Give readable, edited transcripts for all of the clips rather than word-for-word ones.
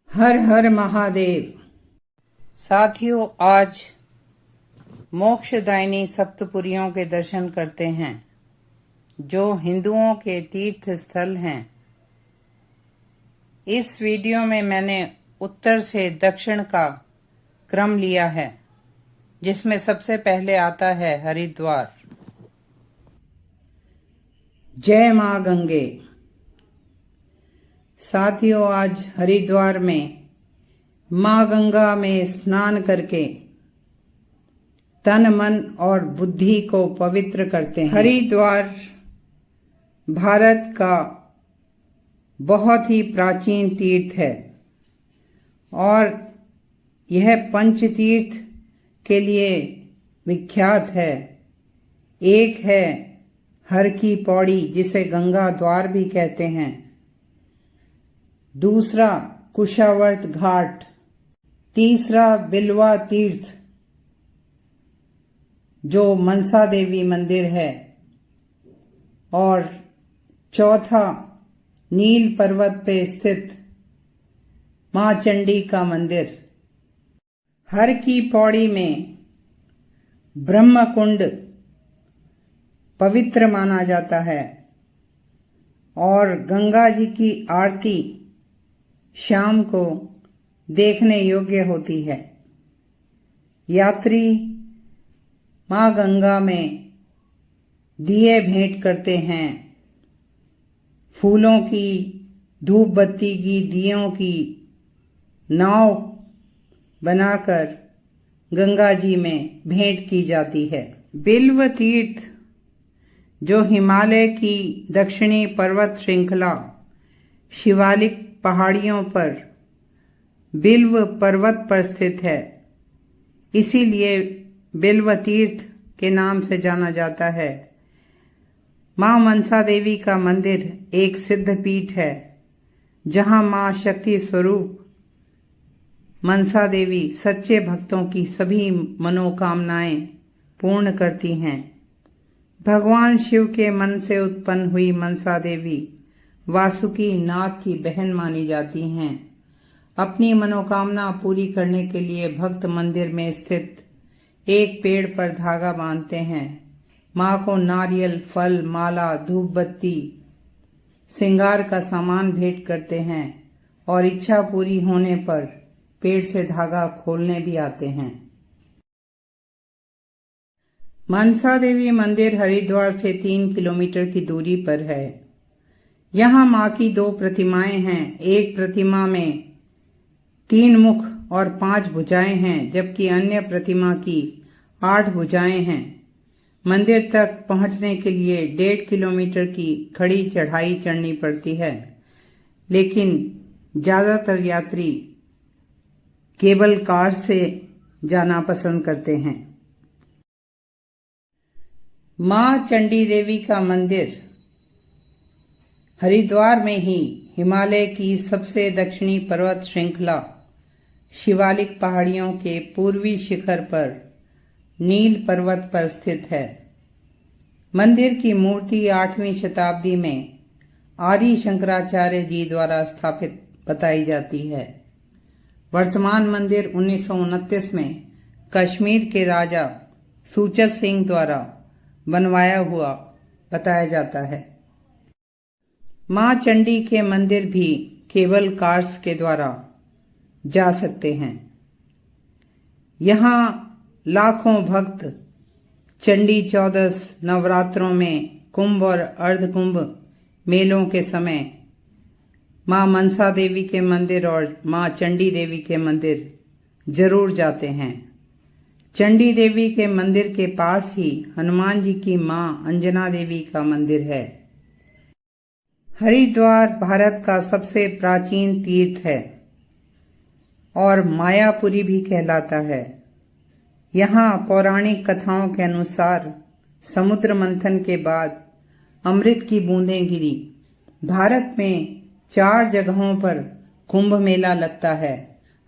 हर हर महादेव। साथियों, आज मोक्षदायिनी सप्तपुरियों के दर्शन करते हैं जो हिंदुओं के तीर्थ स्थल हैं। इस वीडियो में मैंने उत्तर से दक्षिण का क्रम लिया है, जिसमें सबसे पहले आता है हरिद्वार। जय मां गंगे। साथियों, आज हरिद्वार में मां गंगा में स्नान करके तन मन और बुद्धि को पवित्र करते हैं। हरिद्वार भारत का बहुत ही प्राचीन तीर्थ है और यह पंच तीर्थ के लिए विख्यात है। एक है हर की पौड़ी, जिसे गंगा द्वार भी कहते हैं। दूसरा कुशावर्त घाट, तीसरा बिल्वा तीर्थ जो मनसा देवी मंदिर है, और चौथा नील पर्वत पे स्थित मां चंडी का मंदिर। हर की पौड़ी में ब्रह्म कुंड पवित्र माना जाता है और गंगा जी की आरती शाम को देखने योग्य होती है। यात्री मां गंगा में दिए भेंट करते हैं, फूलों की, धूप बत्ती की, दियों की नाव बनाकर गंगा जी में भेंट की जाती है। बिल्व तीर्थ जो हिमालय की दक्षिणी पर्वत श्रृंखला शिवालिक पहाड़ियों पर बिल्व पर्वत पर स्थित है, इसीलिए बिल्व तीर्थ के नाम से जाना जाता है। मां मनसा देवी का मंदिर एक सिद्ध पीठ है, जहां मां शक्ति स्वरूप मनसा देवी सच्चे भक्तों की सभी मनोकामनाएं पूर्ण करती हैं। भगवान शिव के मन से उत्पन्न हुई मनसा देवी वासुकी नाग की बहन मानी जाती हैं। अपनी मनोकामना पूरी करने के लिए भक्त मंदिर में स्थित एक पेड़ पर धागा बांधते हैं, मां को नारियल, फल, माला, धूप बत्ती, श्रृंगार का सामान भेंट करते हैं और इच्छा पूरी होने पर पेड़ से धागा खोलने भी आते हैं। मनसा देवी मंदिर हरिद्वार से 3 किलोमीटर की दूरी पर है। यहाँ मां की 2 प्रतिमाएं हैं। एक प्रतिमा में 3 मुख और 5 भुजाएं हैं, जबकि अन्य प्रतिमा की 8 भुजाएं हैं। मंदिर तक पहुंचने के लिए 1.5 किलोमीटर की खड़ी चढ़ाई चढ़नी पड़ती है, लेकिन ज्यादातर यात्री केबल कार से जाना पसंद करते हैं। मां चंडी देवी का मंदिर हरिद्वार में ही हिमालय की सबसे दक्षिणी पर्वत श्रृंखला शिवालिक पहाड़ियों के पूर्वी शिखर पर नील पर्वत पर स्थित है। मंदिर की मूर्ति 8वीं शताब्दी में आदि शंकराचार्य जी द्वारा स्थापित बताई जाती है। वर्तमान मंदिर 1929 में कश्मीर के राजा सूचत सिंह द्वारा बनवाया हुआ बताया जाता है। मां चंडी के मंदिर भी केबल कार्स के द्वारा जा सकते हैं। यहाँ लाखों भक्त चंडी चौदस नवरात्रों में कुंभ और अर्धकुंभ मेलों के समय मां मनसा देवी के मंदिर और मां चंडी देवी के मंदिर जरूर जाते हैं। चंडी देवी के मंदिर के पास ही हनुमान जी की मां अंजना देवी का मंदिर है। हरिद्वार भारत का सबसे प्राचीन तीर्थ है और मायापुरी भी कहलाता है। यहाँ पौराणिक कथाओं के अनुसार समुद्र मंथन के बाद अमृत की बूंदें गिरी। भारत में 4 जगहों पर कुंभ मेला लगता है।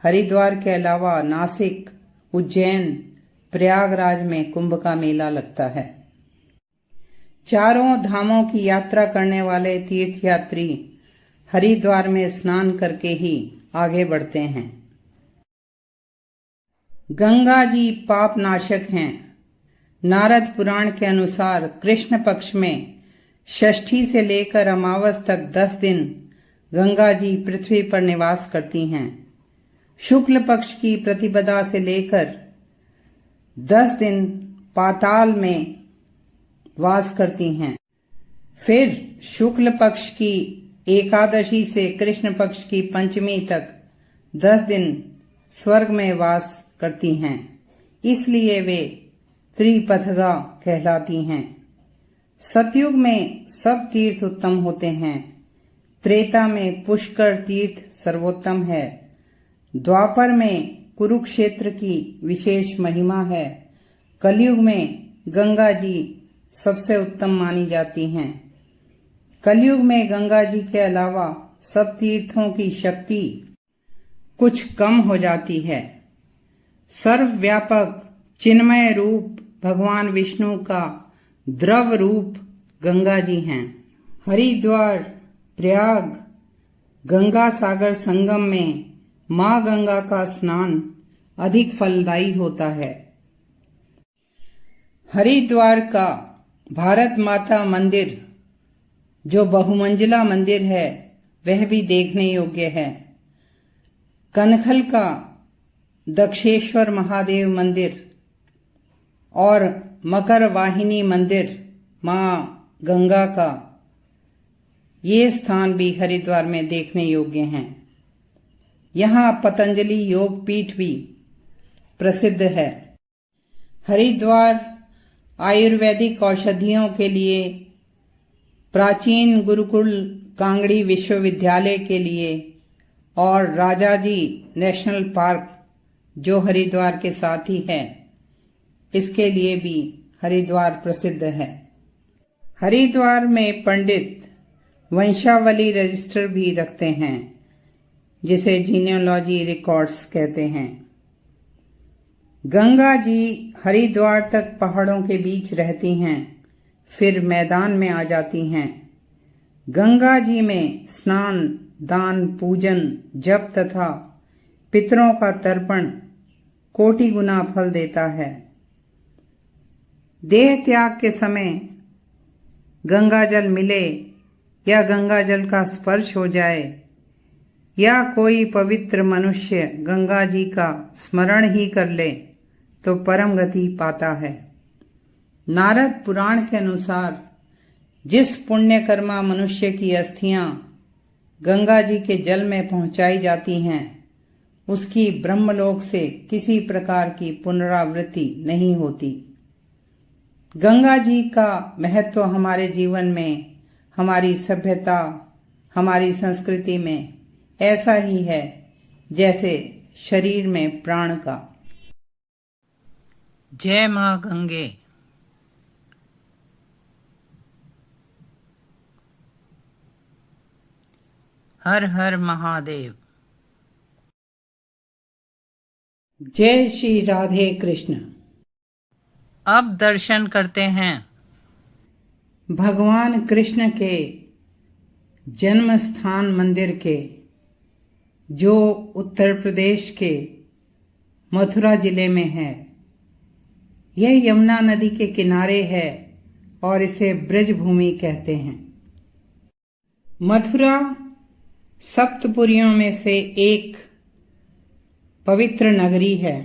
हरिद्वार के अलावा नासिक, उज्जैन, प्रयागराज में कुंभ का मेला लगता है। चारों धामों की यात्रा करने वाले तीर्थयात्री हरिद्वार में स्नान करके ही आगे बढ़ते हैं। गंगा जी पाप नाशक हैं। नारद पुराण के अनुसार कृष्ण पक्ष में षष्ठी से लेकर अमावस तक 10 दिन गंगा जी पृथ्वी पर निवास करती हैं। शुक्ल पक्ष की प्रतिपदा से लेकर 10 दिन पाताल में वास करती हैं। फिर शुक्ल पक्ष की एकादशी से कृष्ण पक्ष की पंचमी तक 10 दिन स्वर्ग में वास करती हैं। इसलिए वे त्रिपथगा कहलाती हैं। सतयुग में सब तीर्थ उत्तम होते हैं। त्रेता में पुष्कर तीर्थ सर्वोत्तम है। द्वापर में कुरुक्षेत्र की विशेष महिमा है। कलयुग में गंगा जी सबसे उत्तम मानी जाती हैं। कलयुग में गंगा जी के अलावा सब तीर्थों की शक्ति कुछ कम हो जाती है। सर्वव्यापक चिन्मय रूप भगवान विष्णु का द्रव रूप गंगा जी हैं। हरिद्वार प्रयाग गंगा सागर संगम में मां गंगा का स्नान अधिक फलदायी होता है। हरिद्वार का भारत माता मंदिर जो बहुमंजिला मंदिर है वह भी देखने योग्य है। कनखल का दक्षेश्वर महादेव मंदिर और मकर वाहिनी मंदिर मां गंगा का ये स्थान भी हरिद्वार में देखने योग्य हैं। यहाँ पतंजलि योग पीठ भी प्रसिद्ध है। हरिद्वार आयुर्वेदिक औषधियों के लिए, प्राचीन गुरुकुल कांगड़ी विश्वविद्यालय के लिए और राजाजी नेशनल पार्क जो हरिद्वार के साथ ही है इसके लिए भी हरिद्वार प्रसिद्ध है। हरिद्वार में पंडित वंशावली रजिस्टर भी रखते हैं जिसे जीनियोलॉजी रिकॉर्ड्स कहते हैं। गंगा जी हरिद्वार तक पहाड़ों के बीच रहती हैं, फिर मैदान में आ जाती हैं। गंगा जी में स्नान, दान, पूजन, जप तथा पितरों का तर्पण कोटि गुना फल देता है। देह त्याग के समय गंगा जल मिले या गंगा जल का स्पर्श हो जाए या कोई पवित्र मनुष्य गंगा जी का स्मरण ही कर ले तो परम गति पाता है। नारद पुराण के अनुसार जिस पुण्यकर्मा मनुष्य की अस्थियां गंगा जी के जल में पहुंचाई जाती हैं उसकी ब्रह्मलोक से किसी प्रकार की पुनरावृत्ति नहीं होती। गंगा जी का महत्व हमारे जीवन में, हमारी सभ्यता, हमारी संस्कृति में ऐसा ही है जैसे शरीर में प्राण का। जय मां गंगे। हर हर महादेव। जय श्री राधे कृष्ण। अब दर्शन करते हैं भगवान कृष्ण के जन्म स्थान मंदिर के, जो उत्तर प्रदेश के मथुरा जिले में है। यह यमुना नदी के किनारे है और इसे ब्रज भूमि कहते हैं। मथुरा सप्तपुरियों में से एक पवित्र नगरी है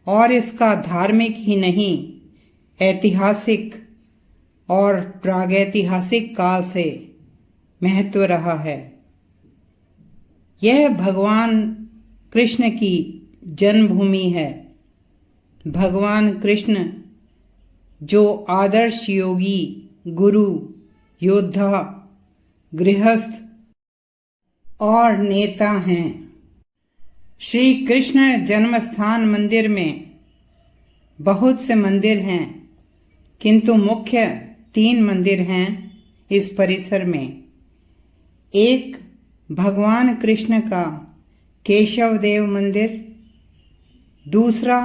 और इसका धार्मिक ही नहीं ऐतिहासिक और प्रागैतिहासिक काल से महत्व रहा है। यह भगवान कृष्ण की जन्मभूमि है। भगवान कृष्ण जो आदर्श योगी, गुरु, योद्धा, गृहस्थ और नेता हैं। श्री कृष्ण जन्मस्थान मंदिर में बहुत से मंदिर हैं, किंतु मुख्य 3 मंदिर हैं इस परिसर में। एक भगवान कृष्ण का केशव देव मंदिर, दूसरा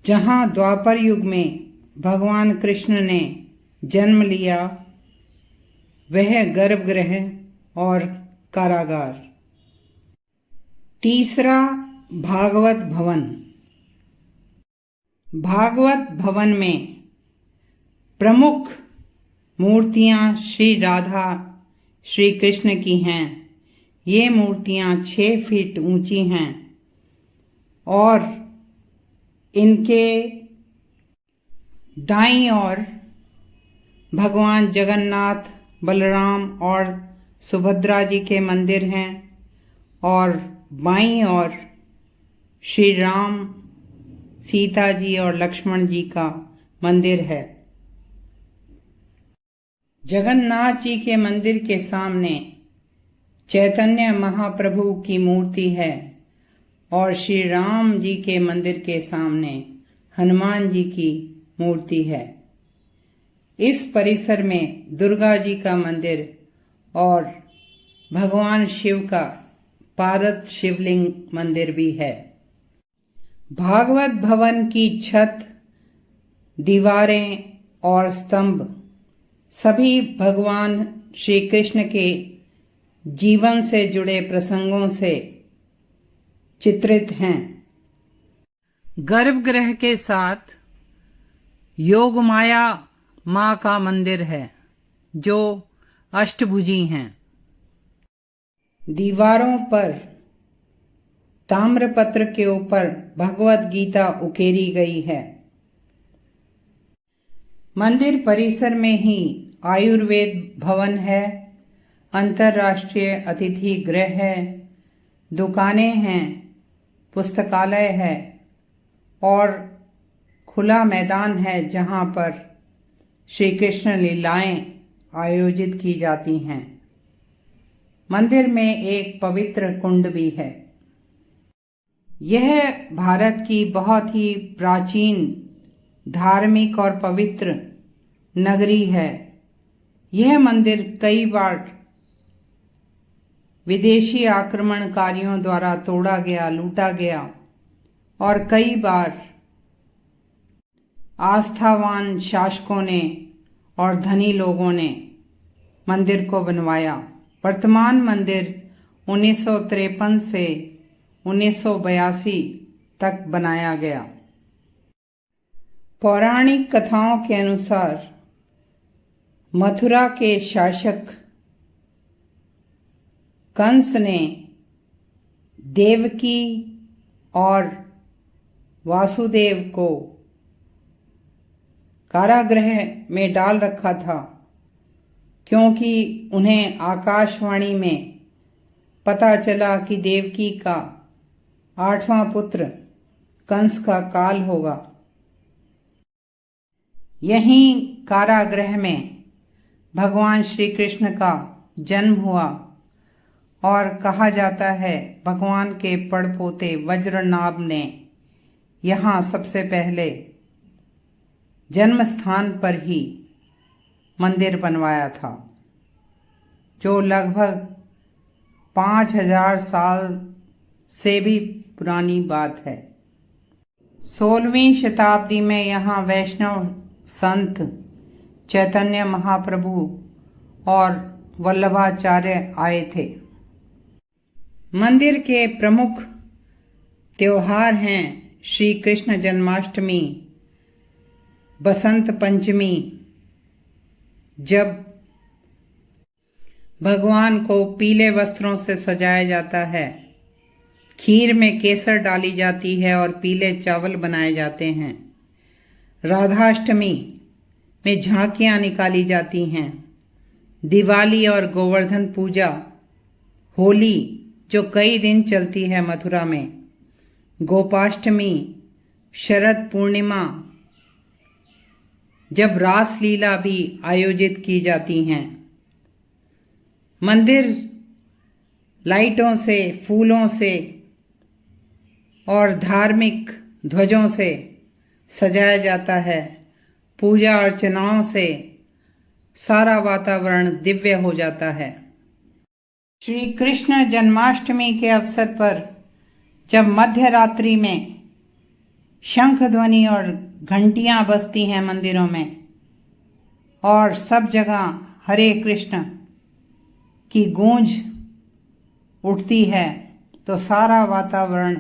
जहां द्वापर युग में भगवान कृष्ण ने जन्म लिया वह गर्भगृह और कारागार। तीसरा, भागवत भवन। भागवत भवन में प्रमुख मूर्तियां श्री राधा श्री कृष्ण की हैं। ये मूर्तियां 6 फीट ऊंची हैं और इनके दाईं ओर भगवान जगन्नाथ, बलराम और सुभद्रा जी के मंदिर हैं और बाईं ओर श्री राम, सीता जी और लक्ष्मण जी का मंदिर है। जगन्नाथ जी के मंदिर के सामने चैतन्य महाप्रभु की मूर्ति है और श्री राम जी के मंदिर के सामने हनुमान जी की मूर्ति है। इस परिसर में दुर्गा जी का मंदिर और भगवान शिव का पारद शिवलिंग मंदिर भी है। भागवत भवन की छत, दीवारें और स्तंभ सभी भगवान श्री कृष्ण के जीवन से जुड़े प्रसंगों से चित्रित हैं। गर्भगृह के साथ योगमाया मां का मंदिर है जो अष्टभुजी हैं। दीवारों पर ताम्रपत्र के ऊपर भगवत गीता उकेरी गई है। मंदिर परिसर में ही आयुर्वेद भवन है, अंतर्राष्ट्रीय अतिथि गृह है, दुकानें हैं, पुस्तकालय है और खुला मैदान है जहां पर श्री कृष्ण लीलाएं आयोजित की जाती हैं। मंदिर में एक पवित्र कुंड भी है। यह भारत की बहुत ही प्राचीन धार्मिक और पवित्र नगरी है। यह मंदिर कई बार विदेशी आक्रमणकारियों द्वारा तोड़ा गया, लूटा गया और कई बार आस्थावान शासकों ने और धनी लोगों ने मंदिर को बनवाया। वर्तमान मंदिर 1953 से 1982 तक बनाया गया। पौराणिक कथाओं के अनुसार मथुरा के शासक कंस ने देवकी और वासुदेव को कारागृह में डाल रखा था क्योंकि उन्हें आकाशवाणी में पता चला कि देवकी का 8वां पुत्र कंस का काल होगा। यहीं कारागृह में भगवान श्री कृष्ण का जन्म हुआ और कहा जाता है भगवान के पड़पोते वज्रनाभ ने यहाँ सबसे पहले जन्म स्थान पर ही मंदिर बनवाया था, जो लगभग 5000 साल से भी पुरानी बात है। 16वीं शताब्दी में यहाँ वैष्णव संत चैतन्य महाप्रभु और वल्लभाचार्य आए थे। मंदिर के प्रमुख त्योहार हैं श्री कृष्ण जन्माष्टमी, बसंत पंचमी, जब भगवान को पीले वस्त्रों से सजाया जाता है, खीर में केसर डाली जाती है और पीले चावल बनाए जाते हैं। राधाष्टमी में झांकियां निकाली जाती हैं। दिवाली और गोवर्धन पूजा, होली जो कई दिन चलती है मथुरा में, गोपाष्टमी, शरद पूर्णिमा, जब रासलीला भी आयोजित की जाती हैं। मंदिर लाइटों से, फूलों से और धार्मिक ध्वजों से सजाया जाता है। पूजा अर्चनाओं से सारा वातावरण दिव्य हो जाता है। श्री कृष्ण जन्माष्टमी के अवसर पर जब मध्य रात्रि में शंख ध्वनि और घंटियां बजती हैं मंदिरों में और सब जगह हरे कृष्ण की गूंज उठती है, तो सारा वातावरण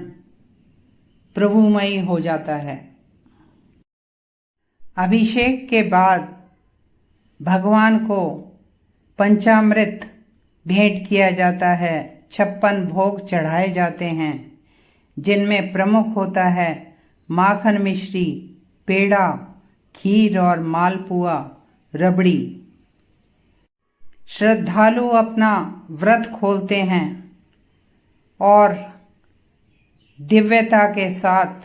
प्रभुमयी हो जाता है। अभिषेक के बाद भगवान को पंचामृत भेंट किया जाता है, 56 भोग चढ़ाए जाते हैं, जिनमें प्रमुख होता है माखन मिश्री, पेड़ा, खीर और मालपुआ, रबड़ी। श्रद्धालु अपना व्रत खोलते हैं और दिव्यता के साथ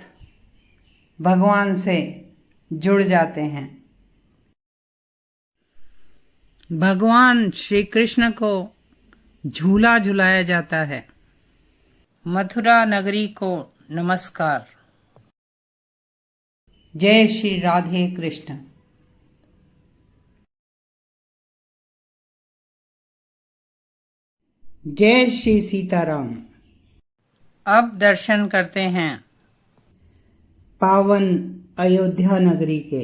भगवान से जुड़ जाते हैं। भगवान श्री कृष्ण को झूला झुलाया जाता है। मथुरा नगरी को नमस्कार। जय श्री राधे कृष्ण। जय श्री सीताराम। अब दर्शन करते हैं पावन अयोध्या नगरी के।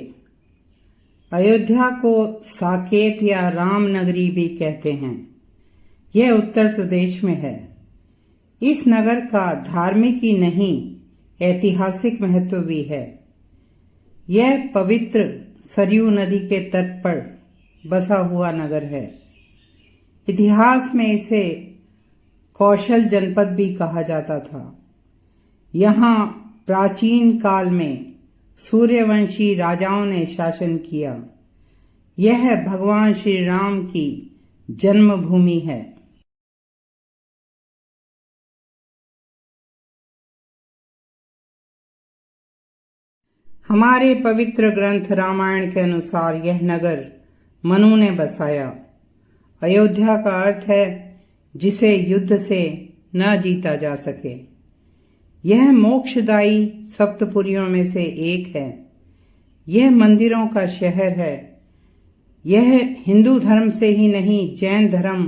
अयोध्या को साकेत या राम नगरी भी कहते हैं। यह उत्तर प्रदेश में है। इस नगर का धार्मिक ही नहीं, ऐतिहासिक महत्व भी है। यह पवित्र सरयू नदी के तट पर बसा हुआ नगर है। इतिहास में इसे कौशल जनपद भी कहा जाता था। यहाँ प्राचीन काल में सूर्यवंशी राजाओं ने शासन किया। यह भगवान श्री राम की जन्मभूमि है। हमारे पवित्र ग्रंथ रामायण के अनुसार यह नगर मनु ने बसाया। अयोध्या का अर्थ है जिसे युद्ध से न जीता जा सके। यह मोक्षदायी सप्तपुरियों में से एक है। यह मंदिरों का शहर है। यह हिंदू धर्म से ही नहीं, जैन धर्म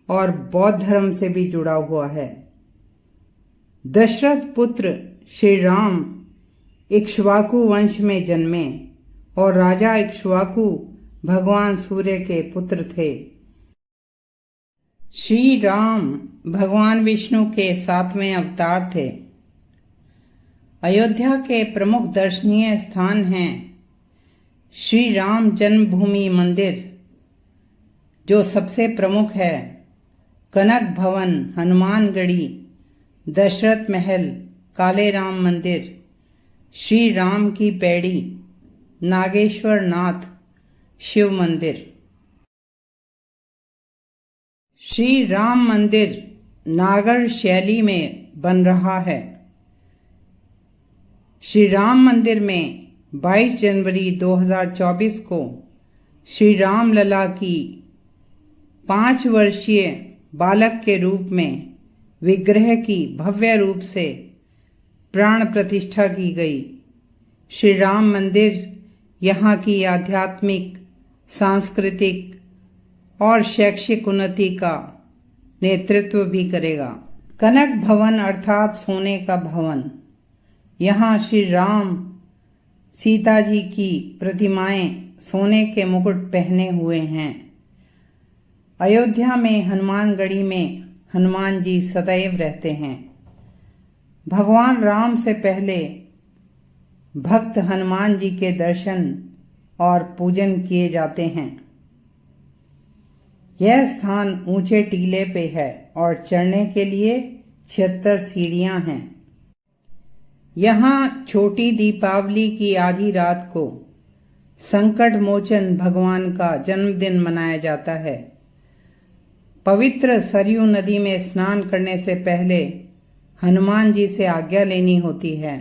और बौद्ध धर्म से भी जुड़ा हुआ है। दशरथ पुत्र श्री राम इक्ष्वाकु वंश में जन्मे और राजा इक्ष्वाकु भगवान सूर्य के पुत्र थे। श्री राम भगवान विष्णु के 7वें अवतार थे। अयोध्या के प्रमुख दर्शनीय स्थान हैं श्री राम जन्मभूमि मंदिर, जो सबसे प्रमुख है, कनक भवन, हनुमानगढ़ी, दशरथ महल, काले राम मंदिर, श्री राम की पैड़ी, नागेश्वर नाथ शिव मंदिर। श्री राम मंदिर नागर शैली में बन रहा है। श्री राम मंदिर में 22 जनवरी 2024 को श्री राम लला की 5 वर्षीय बालक के रूप में विग्रह की भव्य रूप से प्राण प्रतिष्ठा की गई। श्री राम मंदिर यहाँ की आध्यात्मिक, सांस्कृतिक और शैक्षिक उन्नति का नेतृत्व भी करेगा। कनक भवन अर्थात सोने का भवन। यहाँ श्री राम, सीता जी की प्रतिमाएं सोने के मुकुट पहने हुए हैं। अयोध्या में हनुमानगढ़ी में हनुमान जी सदैव रहते हैं। भगवान राम से पहले भक्त हनुमान जी के दर्शन और पूजन किए जाते हैं। यह स्थान ऊंचे टीले पे है और चढ़ने के लिए 76 सीढ़ियां हैं। यहाँ छोटी दीपावली की आधी रात को संकट मोचन भगवान का जन्मदिन मनाया जाता है। पवित्र सरयू नदी में स्नान करने से पहले हनुमान जी से आज्ञा लेनी होती है।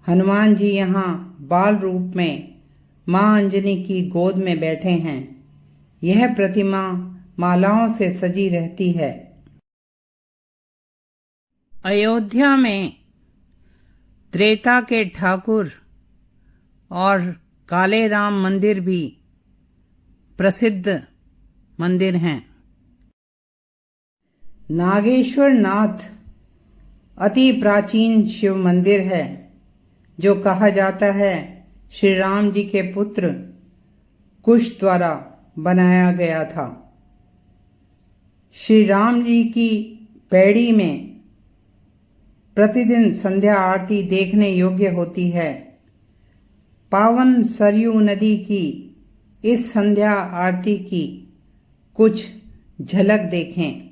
हनुमान जी यहाँ बाल रूप में मां अंजनी की गोद में बैठे हैं। यह प्रतिमा मालाओं से सजी रहती है। अयोध्या में त्रेता के ठाकुर और काले राम मंदिर भी प्रसिद्ध मंदिर हैं। नागेश्वर नाथ अति प्राचीन शिव मंदिर है, जो कहा जाता है श्री राम जी के पुत्र कुश द्वारा बनाया गया था। श्री राम जी की पैड़ी में प्रतिदिन संध्या आरती देखने योग्य होती है। पावन सरयू नदी की इस संध्या आरती की कुछ झलक देखें।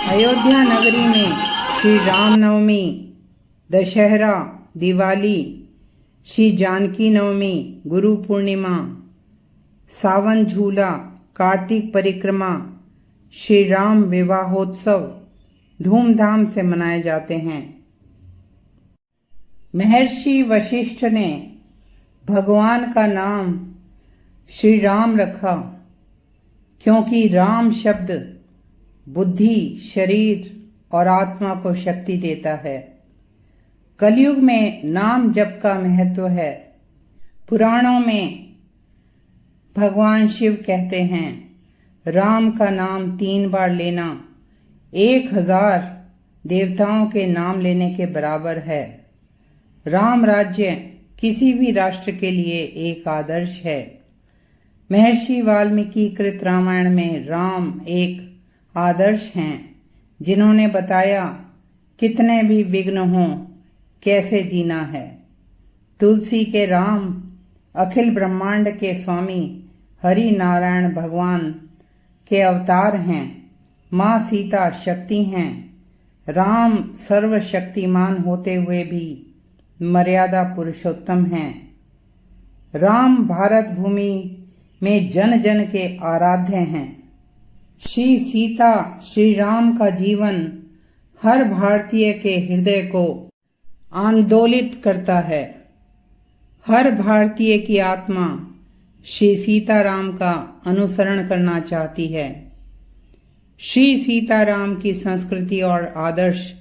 अयोध्या नगरी में श्री रामनवमी, दशहरा, दिवाली, श्री जानकी नवमी, गुरु पूर्णिमा, सावन झूला, कार्तिक परिक्रमा, श्री राम विवाहोत्सव धूमधाम से मनाए जाते हैं। महर्षि वशिष्ठ ने भगवान का नाम श्री राम रखा, क्योंकि राम शब्द बुद्धि, शरीर और आत्मा को शक्ति देता है। कलयुग में नाम जप का महत्व है। पुराणों में भगवान शिव कहते हैं, राम का नाम 3 बार लेना 1000 देवताओं के नाम लेने के बराबर है। राम राज्य किसी भी राष्ट्र के लिए एक आदर्श है। महर्षि वाल्मीकि कृत रामायण में राम एक आदर्श हैं, जिन्होंने बताया कितने भी विघ्न हों कैसे जीना है। तुलसी के राम अखिल ब्रह्मांड के स्वामी हरि नारायण भगवान के अवतार हैं। माँ सीता शक्ति हैं। राम सर्वशक्तिमान होते हुए भी मर्यादा पुरुषोत्तम हैं। राम भारत भूमि में जन जन के आराध्य हैं। श्री सीता, श्री राम का जीवन हर भारतीय के हृदय को आंदोलित करता है। हर भारतीय की आत्मा श्री सीताराम का अनुसरण करना चाहती है। श्री सीताराम की संस्कृति और आदर्श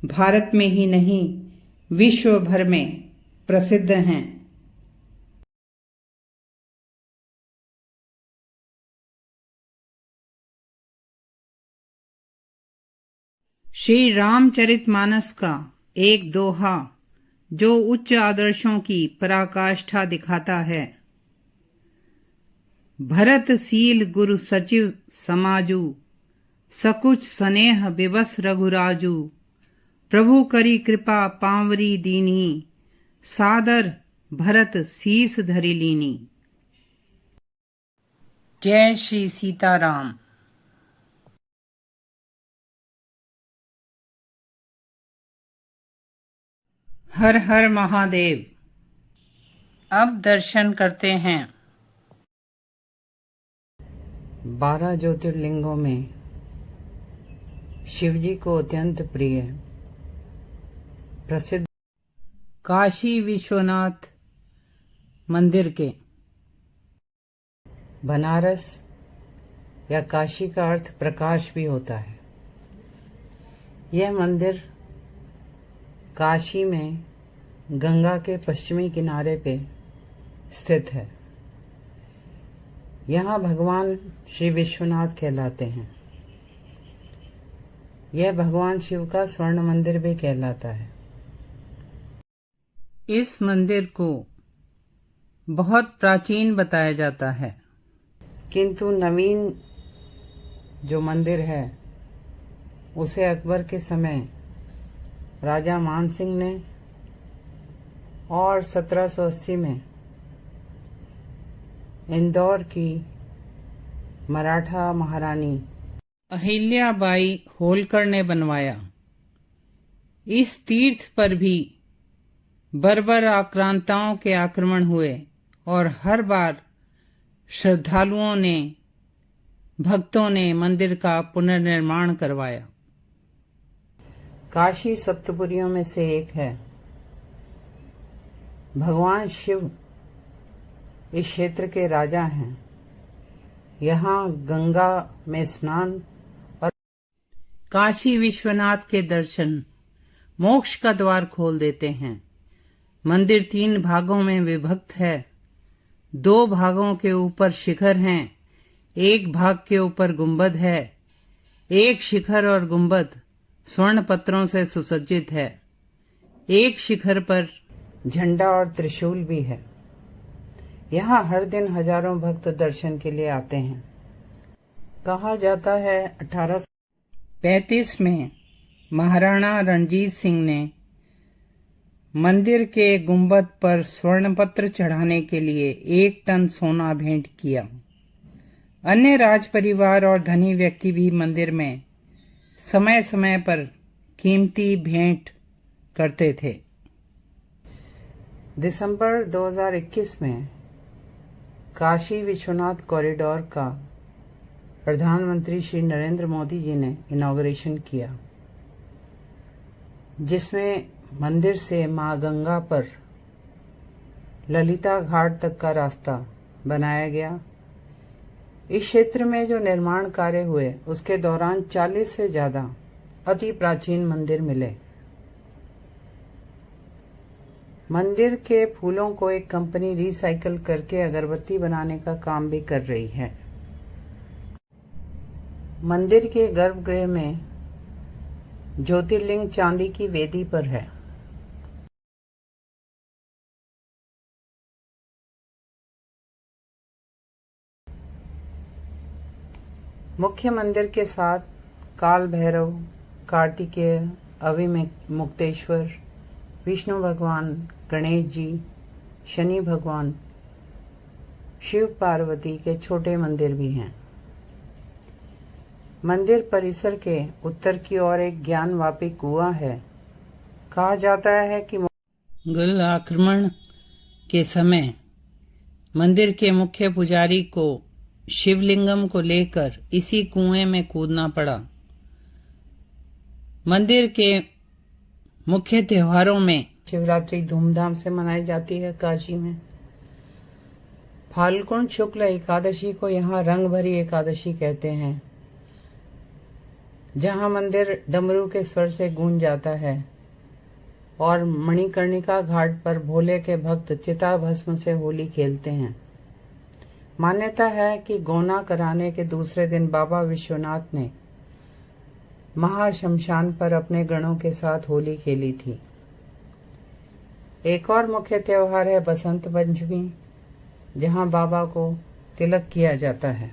भारत में ही नहीं, विश्व भर में प्रसिद्ध हैं। श्री रामचरितमानस का एक दोहा जो उच्च आदर्शों की पराकाष्ठा दिखाता है। भरत सील गुरु सचिव समाजू, सकुच स्नेह विवश रघुराजू, प्रभु करी कृपा पांवरी दीनी, सादर भरत शीस धरि लीनी। जय श्री सीताराम। हर हर महादेव। अब दर्शन करते हैं 12 ज्योतिर्लिंगों में शिवजी को अत्यंत प्रिय प्रसिद्ध काशी विश्वनाथ मंदिर के। बनारस या काशी का अर्थ प्रकाश भी होता है। यह मंदिर काशी में गंगा के पश्चिमी किनारे पे स्थित है। यहाँ भगवान श्री विश्वनाथ कहलाते हैं। यह भगवान शिव का स्वर्ण मंदिर भी कहलाता है। इस मंदिर को बहुत प्राचीन बताया जाता है, किंतु नवीन जो मंदिर है उसे अकबर के समय राजा मानसिंह ने और 1780 में इंदौर की मराठा महारानी अहिल्याबाई होलकर ने बनवाया। इस तीर्थ पर भी बर्बर आक्रांताओं के आक्रमण हुए और हर बार श्रद्धालुओं ने, भक्तों ने मंदिर का पुनर्निर्माण करवाया। काशी सप्तपुरियों में से एक है। भगवान शिव इस क्षेत्र के राजा हैं। यहाँ गंगा में स्नान और काशी विश्वनाथ के दर्शन मोक्ष का द्वार खोल देते हैं। मंदिर 3 भागों में विभक्त है। 2 भागों के ऊपर शिखर हैं, एक भाग के ऊपर गुंबद है। एक शिखर और गुंबद स्वर्ण पत्रों से सुसज्जित है। एक शिखर पर झंडा और त्रिशूल भी है। यहाँ हर दिन हजारों भक्त दर्शन के लिए आते हैं। कहा जाता है 1835 में महाराणा रणजीत सिंह ने मंदिर के गुंबद पर स्वर्ण पत्र चढ़ाने के लिए 1 टन सोना भेंट किया। अन्य राज परिवार और धनी व्यक्ति भी मंदिर में समय समय पर कीमती भेंट करते थे। दिसंबर 2021 में काशी विश्वनाथ कॉरिडोर का प्रधानमंत्री श्री नरेंद्र मोदी जी ने इनॉग्रेशन किया, जिसमें मंदिर से मां गंगा पर ललिता घाट तक का रास्ता बनाया गया। इस क्षेत्र में जो निर्माण कार्य हुए उसके दौरान 40 से ज्यादा अति प्राचीन मंदिर मिले। मंदिर के फूलों को एक कंपनी रिसाइकल करके अगरबत्ती बनाने का काम भी कर रही है। मंदिर के गर्भगृह में ज्योतिर्लिंग चांदी की वेदी पर है। मुख्य मंदिर के साथ काल भैरव, कार्तिकेय, अविमुक्तेश्वर, विष्णु भगवान, गणेश जी, शनि भगवान, शिव पार्वती के छोटे मंदिर भी हैं। मंदिर परिसर के उत्तर की ओर एक ज्ञानवापी कुआं है। कहा जाता है कि मुगल आक्रमण के समय मंदिर के मुख्य पुजारी को शिवलिंगम को लेकर इसी कुएं में कूदना पड़ा। मंदिर के मुख्य त्योहारों में शिवरात्रि धूमधाम से मनाई जाती है काशी में। फाल्गुन शुक्ल एकादशी को यहाँ रंग भरी एकादशी कहते हैं, जहाँ मंदिर डमरू के स्वर से गूंज जाता है और मणिकर्णिका घाट पर भोले के भक्त चिता भस्म से होली खेलते हैं। मान्यता है कि गौना कराने के दूसरे दिन बाबा विश्वनाथ ने महाशमशान पर अपने गणों के साथ होली खेली थी। एक और मुख्य त्योहार है बसंत पंचमी, जहां बाबा को तिलक किया जाता है।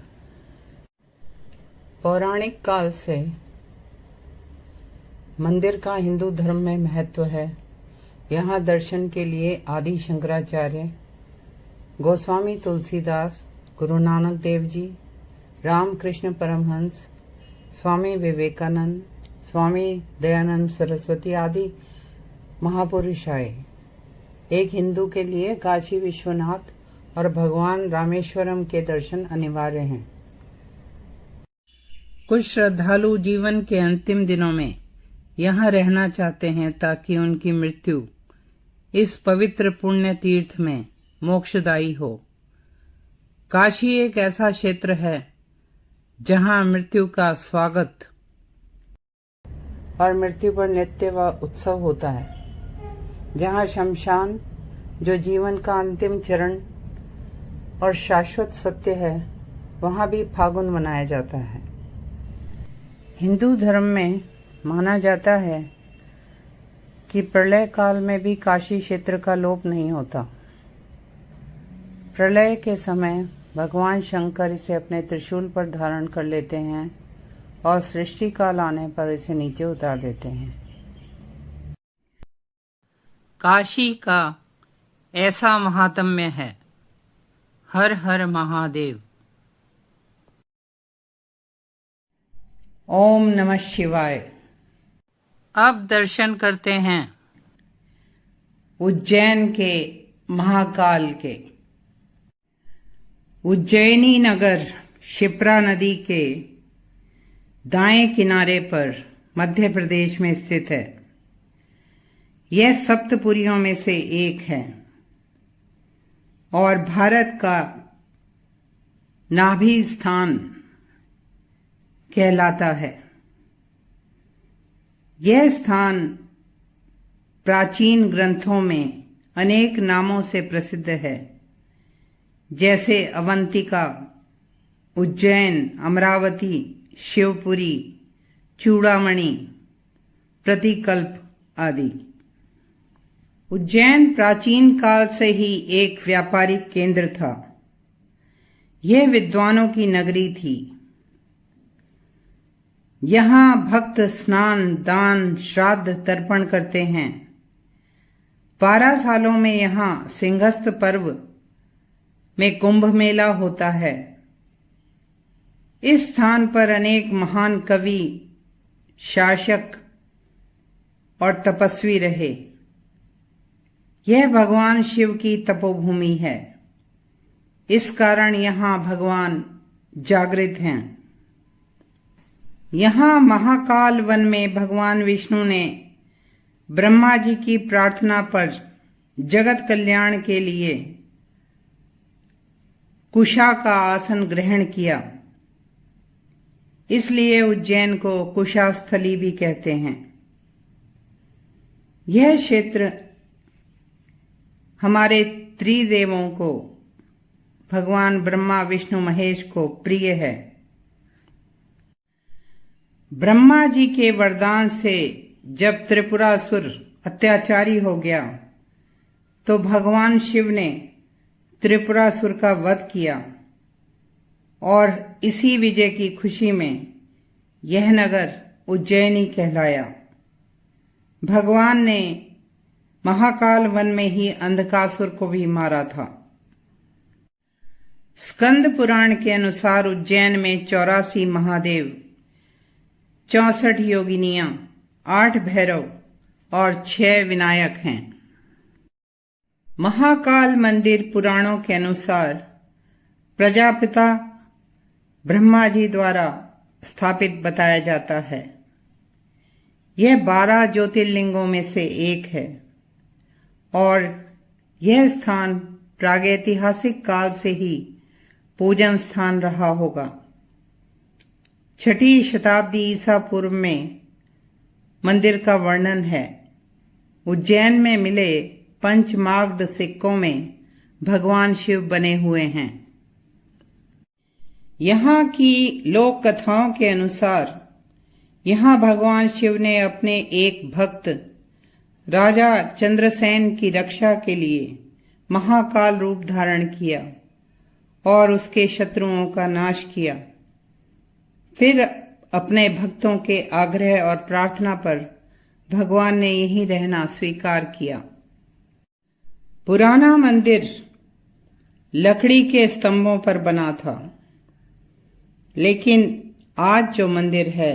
पौराणिक काल से मंदिर का हिंदू धर्म में महत्व है। यहाँ दर्शन के लिए आदि शंकराचार्य, गोस्वामी तुलसीदास, गुरु नानक देव जी, रामकृष्ण परमहंस, स्वामी विवेकानंद, स्वामी दयानंद सरस्वती आदि महापुरुष आए। एक हिंदू के लिए काशी विश्वनाथ और भगवान रामेश्वरम के दर्शन अनिवार्य हैं। कुछ श्रद्धालु जीवन के अंतिम दिनों में यहाँ रहना चाहते हैं ताकि उनकी मृत्यु इस पवित्र पुण्य तीर्थ में मोक्षदायी हो। काशी एक ऐसा क्षेत्र है जहाँ मृत्यु का स्वागत और मृत्यु पर नित्य व उत्सव होता है। जहाँ शमशान, जो जीवन का अंतिम चरण और शाश्वत सत्य है, वहाँ भी फागुन मनाया जाता है। हिंदू धर्म में माना जाता है कि प्रलय काल में भी काशी क्षेत्र का लोप नहीं होता। प्रलय के समय भगवान शंकर इसे अपने त्रिशूल पर धारण कर लेते हैं और सृष्टि काल आने पर इसे नीचे उतार देते हैं। काशी का ऐसा महात्म्य है। हर हर महादेव। ओम नमः शिवाय। अब दर्शन करते हैं उज्जैन के महाकाल के। उज्जैनी नगर शिप्रा नदी के दाएं किनारे पर मध्य प्रदेश में स्थित है। यह सप्तपुरियों में से एक है। और भारत का नाभि स्थान कहलाता है। यह स्थान प्राचीन ग्रंथों में अनेक नामों से प्रसिद्ध है, जैसे अवंतिका, उज्जैन, अमरावती, शिवपुरी, चूड़ामणि, प्रतिकल्प आदि। उज्जैन प्राचीन काल से ही एक व्यापारिक केंद्र था। यह विद्वानों की नगरी थी। यहाँ भक्त स्नान, दान, श्राद्ध तर्पण करते हैं। 12 सालों में यहाँ सिंहस्थ पर्व में कुंभ मेला होता है। इस स्थान पर अनेक महान कवि, शासक और तपस्वी रहे। यह भगवान शिव की तपोभूमि है। इस कारण यहाँ भगवान जागृत हैं। यहाँ महाकाल वन में भगवान विष्णु ने ब्रह्मा जी की प्रार्थना पर जगत कल्याण के लिए कुशा का आसन ग्रहण किया। इसलिए उज्जैन को कुशास्थली भी कहते हैं। यह क्षेत्र हमारे त्रिदेवों को, भगवान ब्रह्मा, विष्णु, महेश को प्रिय है। ब्रह्मा जी के वरदान से जब त्रिपुरासुर अत्याचारी हो गया तो भगवान शिव ने त्रिपुरासुर का वध किया और इसी विजय की खुशी में यह नगर उज्जैनी कहलाया। भगवान ने महाकाल वन में ही अंधकासुर को भी मारा था। स्कंद पुराण के अनुसार उज्जैन में 84 महादेव, 64 योगिनियां, 8 भैरव और 6 विनायक हैं। महाकाल मंदिर पुराणों के अनुसार प्रजापिता ब्रह्मा जी द्वारा स्थापित बताया जाता है। यह 12 ज्योतिर्लिंगों में से एक है और यह स्थान प्रागैतिहासिक काल से ही पूजन स्थान रहा होगा। 6ठी शताब्दी ईसा पूर्व में मंदिर का वर्णन है। उज्जैन में मिले पंचमार्ग सिक्कों में भगवान शिव बने हुए हैं। यहाँ की लोक कथाओं के अनुसार यहाँ भगवान शिव ने अपने एक भक्त राजा चंद्रसेन की रक्षा के लिए महाकाल रूप धारण किया और उसके शत्रुओं का नाश किया। फिर अपने भक्तों के आग्रह और प्रार्थना पर भगवान ने यहीं रहना स्वीकार किया। पुराना मंदिर लकड़ी के स्तंभों पर बना था, लेकिन आज जो मंदिर है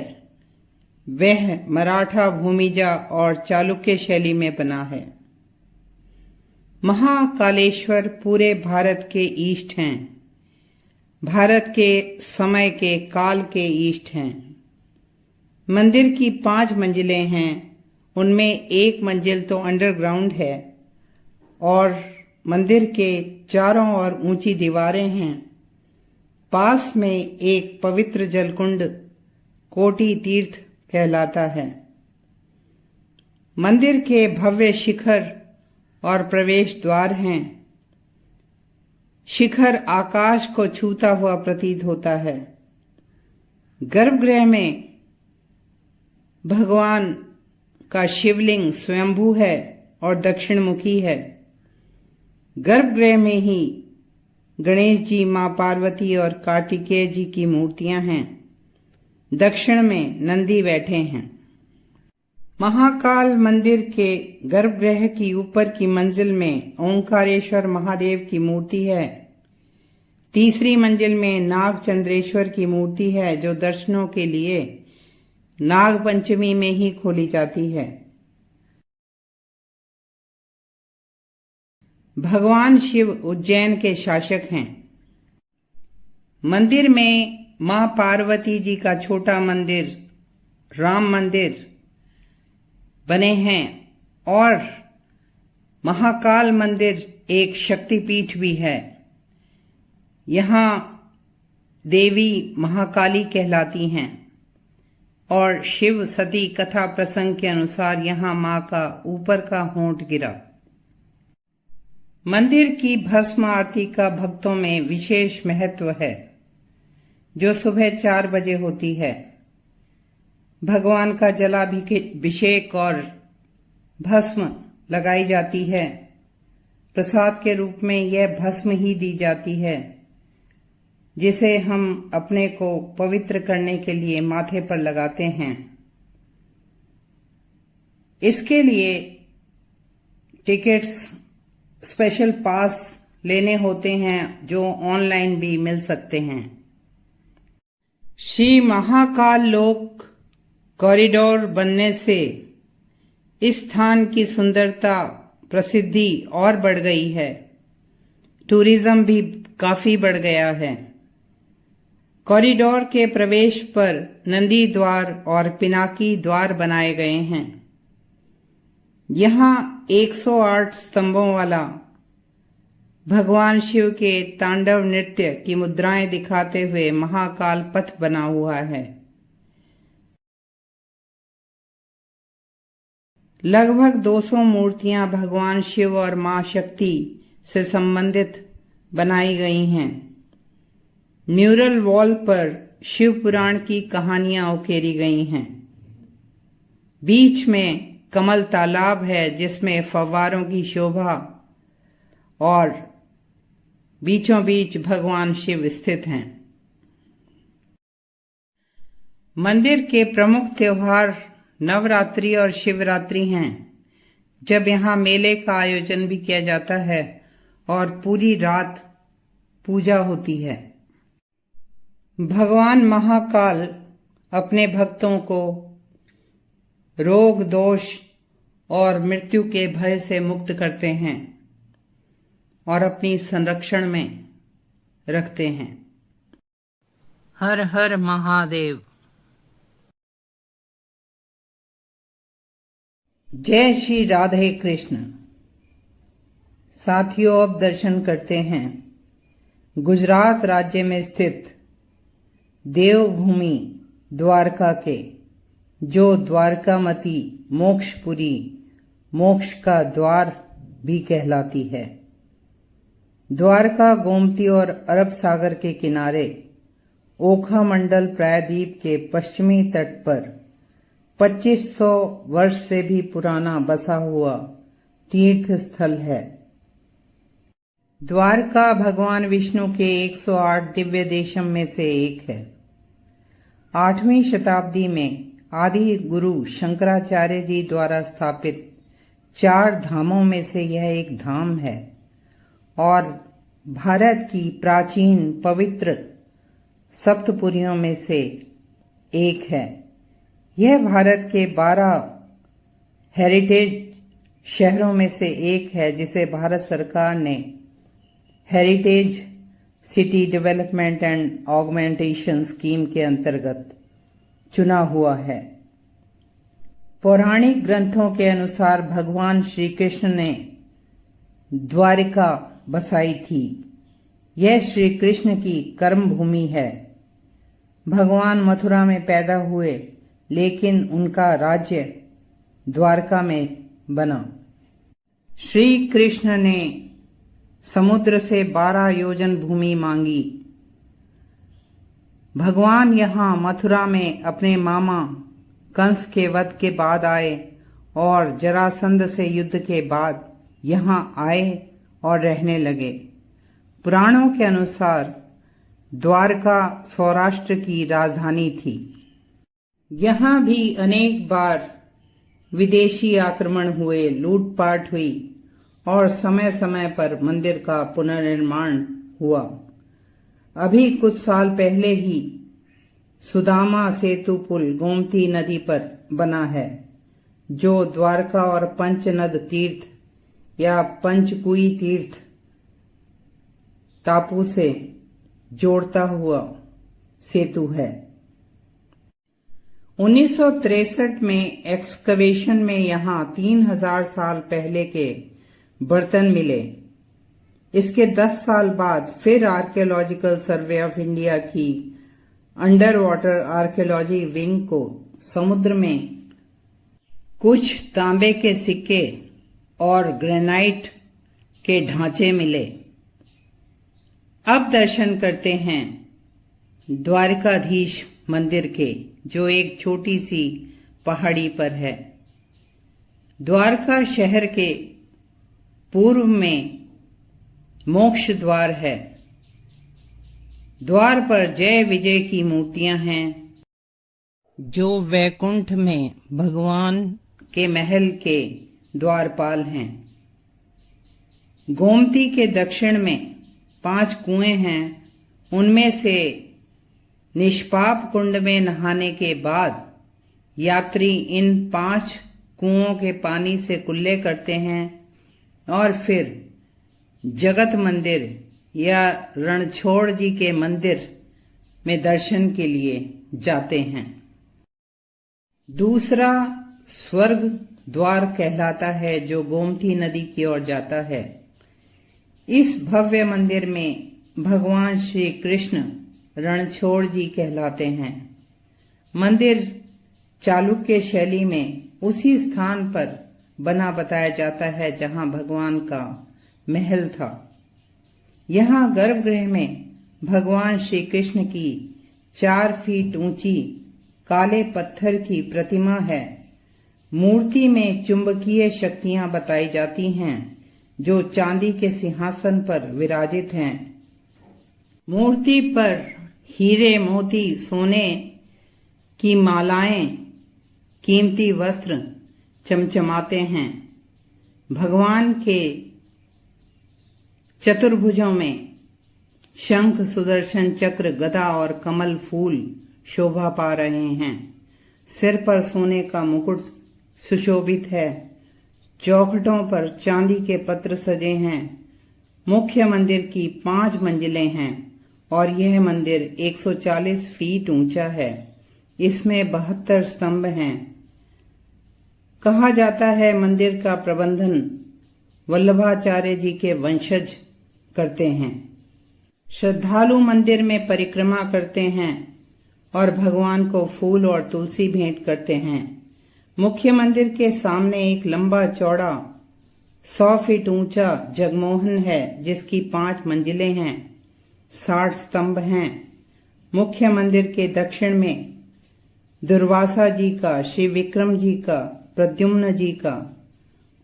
वह मराठा, भूमिजा और चालुक्य शैली में बना है। महाकालेश्वर पूरे भारत के ईष्ट हैं। भारत के समय के काल के ईष्ट हैं। मंदिर की 5 मंजिलें हैं। उनमें एक मंजिल तो अंडरग्राउंड है और मंदिर के चारों ओर ऊंची दीवारें हैं। पास में एक पवित्र जलकुंड कोटि तीर्थ कहलाता है। मंदिर के भव्य शिखर और प्रवेश द्वार हैं। शिखर आकाश को छूता हुआ प्रतीत होता है। गर्भगृह में भगवान का शिवलिंग स्वयंभू है और दक्षिणमुखी है। गर्भगृह में ही गणेश जी, मां पार्वती और कार्तिकेय जी की मूर्तियां हैं। दक्षिण में नंदी बैठे हैं। महाकाल मंदिर के गर्भगृह की ऊपर की मंजिल में ओंकारेश्वर महादेव की मूर्ति है। तीसरी मंजिल में नागचंद्रेश्वर की मूर्ति है, जो दर्शनों के लिए नाग पंचमी में ही खोली जाती है। भगवान शिव उज्जैन के शासक हैं। मंदिर में मां पार्वती जी का छोटा मंदिर, राम मंदिर बने हैं और महाकाल मंदिर एक शक्तिपीठ भी है। यहाँ देवी महाकाली कहलाती हैं और शिव सती कथा प्रसंग के अनुसार यहाँ माँ का ऊपर का होंठ गिरा। मंदिर की भस्म आरती का भक्तों में विशेष महत्व है, जो सुबह 4 बजे होती है। भगवान का जलाभिषेक और भस्म लगाई जाती है। प्रसाद के रूप में यह भस्म ही दी जाती है, जिसे हम अपने को पवित्र करने के लिए माथे पर लगाते हैं। इसके लिए टिकट्स, स्पेशल पास लेने होते हैं, जो ऑनलाइन भी मिल सकते हैं। श्री महाकाल लोक कॉरिडोर बनने से इस स्थान की सुंदरता, प्रसिद्धि और बढ़ गई है। टूरिज्म भी काफी बढ़ गया है। कॉरिडोर के प्रवेश पर नंदी द्वार और पिनाकी द्वार बनाए गए हैं। यहाँ 108 स्तंभों वाला भगवान शिव के तांडव नृत्य की मुद्राएं दिखाते हुए महाकाल पथ बना हुआ है। लगभग 200 मूर्तियां भगवान शिव और मां शक्ति से संबंधित बनाई गई हैं। म्यूरल वॉल पर शिव पुराण की कहानियां उकेरी गई हैं। बीच में कमल तालाब है, जिसमें फव्वारों की शोभा, और बीचों बीच भगवान शिव स्थित हैं। मंदिर के प्रमुख त्योहार नवरात्रि और शिवरात्रि हैं, जब यहाँ मेले का आयोजन भी किया जाता है और पूरी रात पूजा होती है। भगवान महाकाल अपने भक्तों को रोग, दोष और मृत्यु के भय से मुक्त करते हैं और अपनी संरक्षण में रखते हैं। हर हर महादेव। जय श्री राधे कृष्ण। साथियों, अब दर्शन करते हैं गुजरात राज्य में स्थित देवभूमि द्वारका के, जो द्वारकामती मोक्षपुरी, मोक्ष का द्वार भी कहलाती है। द्वारका गोमती और अरब सागर के किनारे ओखा मंडल प्रायद्वीप के पश्चिमी तट पर 2500 वर्ष से भी पुराना बसा हुआ तीर्थ स्थल है। द्वारका भगवान विष्णु के 108 दिव्य देशम में से एक है। 8वीं शताब्दी में आदि गुरु शंकराचार्य जी द्वारा स्थापित 4 धामों में से यह एक धाम है और भारत की प्राचीन पवित्र सप्तपुरियों में से एक है। यह भारत के 12 हेरिटेज शहरों में से एक है, जिसे भारत सरकार ने heritage city development and augmentation scheme के अंतर्गत चुना हुआ है। पौराणिक ग्रंथों के अनुसार भगवान श्री कृष्ण ने द्वारिका बसाई थी। यह श्री कृष्ण की कर्म भूमि है। भगवान मथुरा में पैदा हुए, लेकिन उनका राज्य द्वारका में बना। श्री कृष्ण ने समुद्र से 12 योजन भूमि मांगी। भगवान यहाँ मथुरा में अपने मामा कंस के वध के बाद आए और जरासंध से युद्ध के बाद यहाँ आए और रहने लगे। पुराणों के अनुसार द्वारका सौराष्ट्र की राजधानी थी। यहाँ भी अनेक बार विदेशी आक्रमण हुए, लूटपाट हुई और समय समय पर मंदिर का पुनर्निर्माण हुआ। अभी कुछ साल पहले ही सुदामा सेतु पुल गोमती नदी पर बना है, जो द्वारका और पंचनद तीर्थ या पंचकुई तीर्थ टापू से जोड़ता हुआ सेतु है। 1963 में एक्सकवेशन में यहाँ 3000 साल पहले के बर्तन मिले, इसके 10 साल बाद फिर आर्कियोलॉजिकल सर्वे ऑफ इंडिया की अंडर वाटर आर्कियोलॉजी विंग को समुद्र में कुछ तांबे के सिक्के और ग्रेनाइट के ढांचे मिले। अब दर्शन करते हैं द्वारकाधीश मंदिर के, जो एक छोटी सी पहाड़ी पर है। द्वारका शहर के पूर्व में मोक्ष द्वार है। द्वार पर जय विजय की मूर्तियां हैं, जो वैकुंठ में भगवान के महल के द्वारपाल हैं। गोमती के दक्षिण में 5 कुएं हैं। उनमें से निष्पाप कुंड में नहाने के बाद यात्री इन 5 कुओं के पानी से कुल्ले करते हैं और फिर जगत मंदिर या रणछोड़ जी के मंदिर में दर्शन के लिए जाते हैं। दूसरा स्वर्ग द्वार कहलाता है, जो गोमती नदी की ओर जाता है। इस भव्य मंदिर में भगवान श्री कृष्ण रणछोड़ जी कहलाते हैं। मंदिर चालुक्य शैली में उसी स्थान पर बना बताया जाता है जहां भगवान का महल था। यहाँ गर्भगृह में भगवान श्री कृष्ण की 4 फीट ऊंची काले पत्थर की प्रतिमा है। मूर्ति में चुंबकीय शक्तियां बताई जाती हैं, जो चांदी के सिंहासन पर विराजित हैं। मूर्ति पर हीरे मोती सोने की मालाएं, कीमती वस्त्र चमचमाते हैं। भगवान के चतुर्भुजों में शंख, सुदर्शन चक्र, गदा और कमल फूल शोभा पा रहे हैं। सिर पर सोने का मुकुट सुशोभित है। चौखटों पर चांदी के पत्र सजे हैं। मुख्य मंदिर की 5 मंजिलें हैं और यह मंदिर 140 फीट ऊंचा है। इसमें 72 स्तंभ हैं। कहा जाता है मंदिर का प्रबंधन वल्लभाचार्य जी के वंशज करते हैं। श्रद्धालु मंदिर में परिक्रमा करते हैं और भगवान को फूल और तुलसी भेंट करते हैं। मुख्य मंदिर के सामने एक लंबा चौड़ा 100 फीट ऊंचा जगमोहन है, जिसकी 5 मंजिलें हैं। 60 स्तंभ हैं। मुख्य मंदिर के दक्षिण में दुर्वासा जी का, श्री विक्रम जी का, प्रद्युम्न जी का,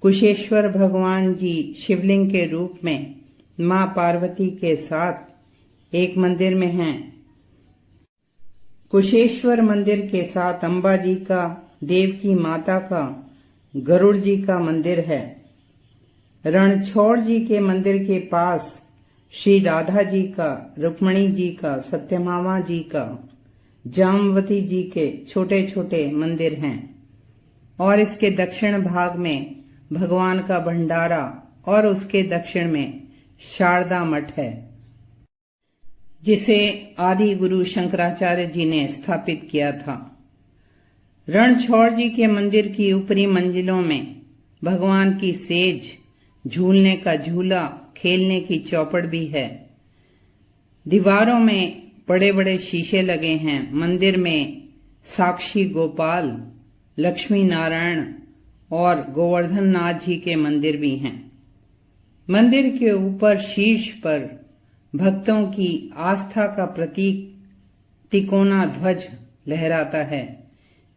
कुशेश्वर भगवान जी शिवलिंग के रूप में मां पार्वती के साथ एक मंदिर में हैं। कुशेश्वर मंदिर के साथ अंबा जी का, देवकी माता का, गरुड़ जी का मंदिर है। रणछोड़ जी के मंदिर के पास श्री राधा जी का, रुक्मणी जी का, सत्यभामा जी का, जामवती जी के छोटे छोटे मंदिर हैं और इसके दक्षिण भाग में भगवान का भंडारा और उसके दक्षिण में शारदा मठ है, जिसे आदि गुरु शंकराचार्य जी ने स्थापित किया था। रणछोड़ जी के मंदिर की ऊपरी मंजिलों में भगवान की सेज, झूलने का झूला, खेलने की चौपड़ भी है। दीवारों में बड़े बड़े शीशे लगे हैं। मंदिर में साक्षी गोपाल, लक्ष्मी नारायण और गोवर्धन नाथ जी के मंदिर भी हैं। मंदिर के ऊपर शीर्ष पर भक्तों की आस्था का प्रतीक तिकोना ध्वज लहराता है,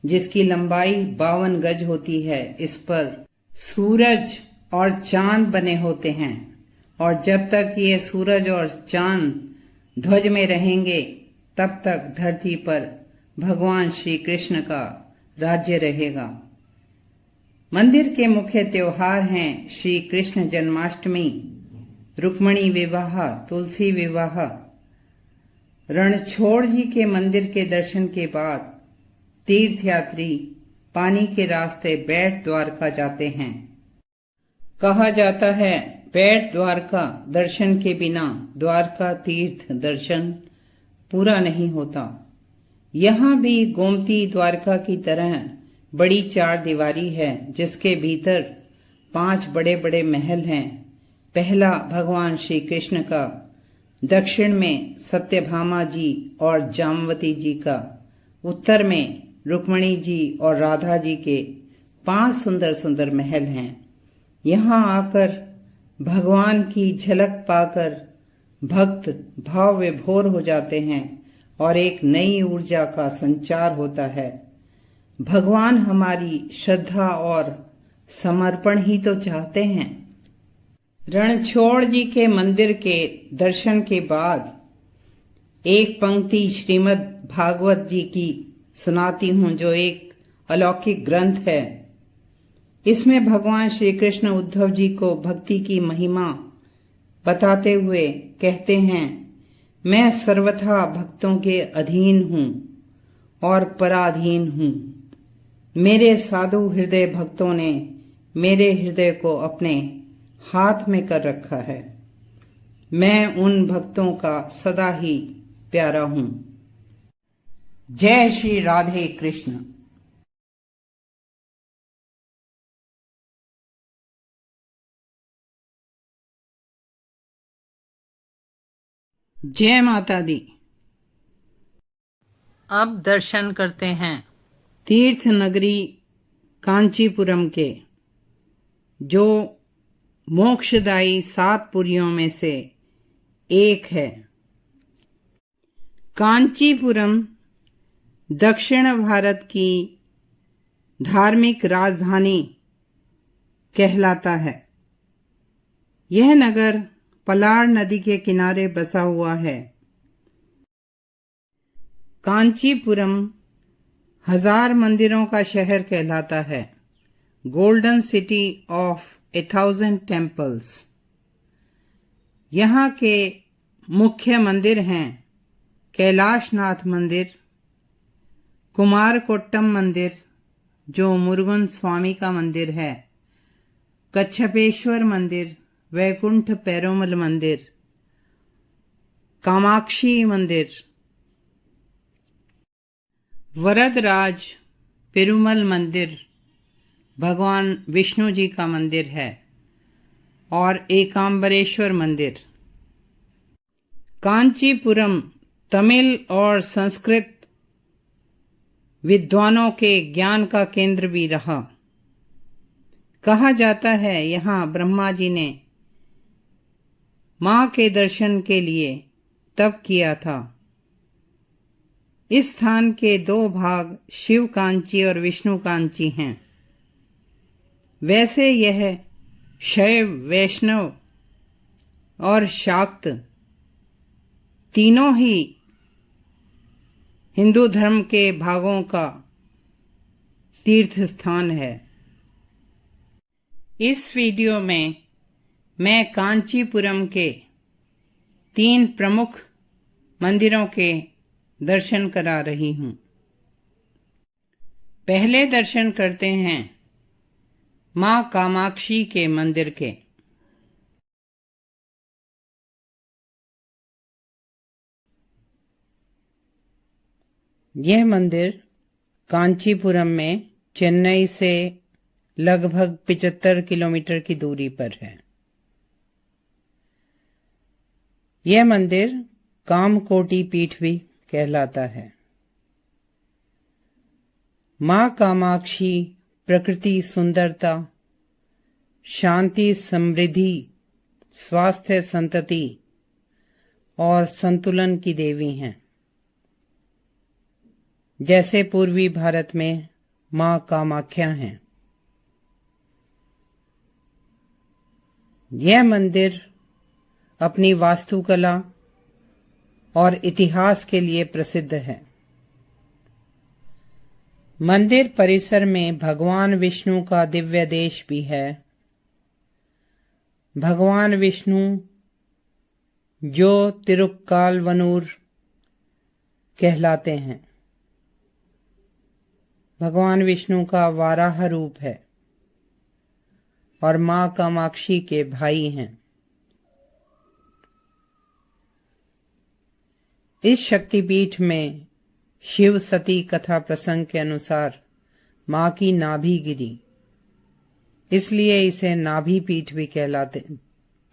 जिसकी लंबाई 52 गज होती है। इस पर सूरज और चांद बने होते हैं और जब तक ये सूरज और चांद ध्वज में रहेंगे, तब तक धरती पर भगवान श्री कृष्ण का राज्य रहेगा। मंदिर के मुख्य त्योहार हैं श्री कृष्ण जन्माष्टमी, रुक्मणी विवाह, तुलसी विवाह। रणछोड़ जी के मंदिर के दर्शन के बाद तीर्थयात्री पानी के रास्ते बैठ द्वारका जाते हैं। कहा जाता है, बैठ द्वारका दर्शन के बिना द्वारका तीर्थ दर्शन पूरा नहीं होता। यहाँ भी गोमती द्वारका की तरह बड़ी 4 दीवारी है, जिसके भीतर 5 बड़े बड़े महल हैं। पहला भगवान श्री कृष्ण का, दक्षिण में सत्यभामा जी और जामवती जी का, उत्तर में रुक्मणी जी और राधा जी के 5 सुंदर सुंदर महल हैं। यहाँ आकर भगवान की झलक पाकर भक्त भाव विभोर हो जाते हैं और एक नई ऊर्जा का संचार होता है। भगवान हमारी श्रद्धा और समर्पण ही तो चाहते हैं। रणछोड़ जी के मंदिर के दर्शन के बाद एक पंक्ति श्रीमद् भागवत जी की सुनाती हूँ, जो एक अलौकिक ग्रंथ है। इसमें भगवान श्री कृष्ण उद्धव जी को भक्ति की महिमा बताते हुए कहते हैं, मैं सर्वथा भक्तों के अधीन हूँ और पराधीन हूँ। मेरे साधु हृदय भक्तों ने मेरे हृदय को अपने हाथ में कर रखा है। मैं उन भक्तों का सदा ही प्यारा हूँ। जय श्री राधे कृष्ण। जय माता दी। अब दर्शन करते हैं तीर्थ नगरी कांचीपुरम के, जो मोक्षदायी 7 पुरियों में से एक है। कांचीपुरम दक्षिण भारत की धार्मिक राजधानी कहलाता है। यह नगर पलाड़ नदी के किनारे बसा हुआ है। कांचीपुरम 1000 मंदिरों का शहर कहलाता है। Golden city of 1000 temples. यहाँ के मुख्य मंदिर हैं कैलाशनाथ मंदिर, कुमारकोट्टम मंदिर जो मुरुगन स्वामी का मंदिर है, कच्छपेश्वर मंदिर, वैकुंठ पेरुमल मंदिर, कामाक्षी मंदिर, वरदराज पेरुमल मंदिर भगवान विष्णु जी का मंदिर है, और एकांबरेश्वर मंदिर। कांचीपुरम तमिल और संस्कृत विद्वानों के ज्ञान का केंद्र भी रहा। कहा जाता है यहाँ ब्रह्मा जी ने मां के दर्शन के लिए तप किया था। इस स्थान के 2 भाग शिव कांची और विष्णु कांची हैं। वैसे यह शैव, वैष्णव और शाक्त तीनों ही हिंदू धर्म के भागों का तीर्थ स्थान है। इस वीडियो में मैं कांचीपुरम के 3 प्रमुख मंदिरों के दर्शन करा रही हूँ। पहले दर्शन करते हैं मां कामाक्षी के मंदिर के। यह मंदिर कांचीपुरम में चेन्नई से लगभग 75 किलोमीटर की दूरी पर है। यह मंदिर कामकोटि पीठ भी कहलाता है। मां कामाक्षी प्रकृति, सुंदरता, शांति, समृद्धि, स्वास्थ्य, संतति और संतुलन की देवी हैं। जैसे पूर्वी भारत में मां कामाख्या हैं। यह मंदिर अपनी वास्तुकला और इतिहास के लिए प्रसिद्ध है। मंदिर परिसर में भगवान विष्णु का दिव्य देश भी है। भगवान विष्णु जो तिरुक्कालवनूर कहलाते हैं, भगवान विष्णु का वाराह रूप है और मां कामाक्षी के भाई हैं। इस शक्तिपीठ में शिव सती कथा प्रसंग के अनुसार मां की नाभि गिरी, इसलिए इसे नाभि पीठ भी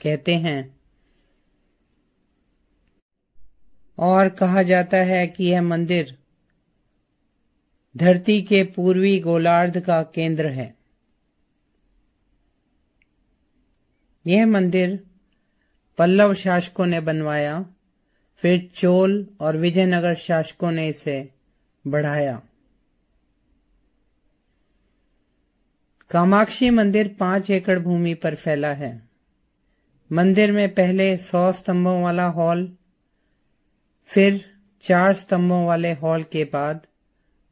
कहते हैं और कहा जाता है कि यह मंदिर धरती के पूर्वी गोलार्ध का केंद्र है। यह मंदिर पल्लव शासकों ने बनवाया, फिर चोल और विजयनगर शासकों ने इसे बढ़ाया। कामाक्षी मंदिर 5 एकड़ भूमि पर फैला है। मंदिर में पहले 100 स्तंभों वाला हॉल, फिर 4 स्तंभों वाले हॉल के बाद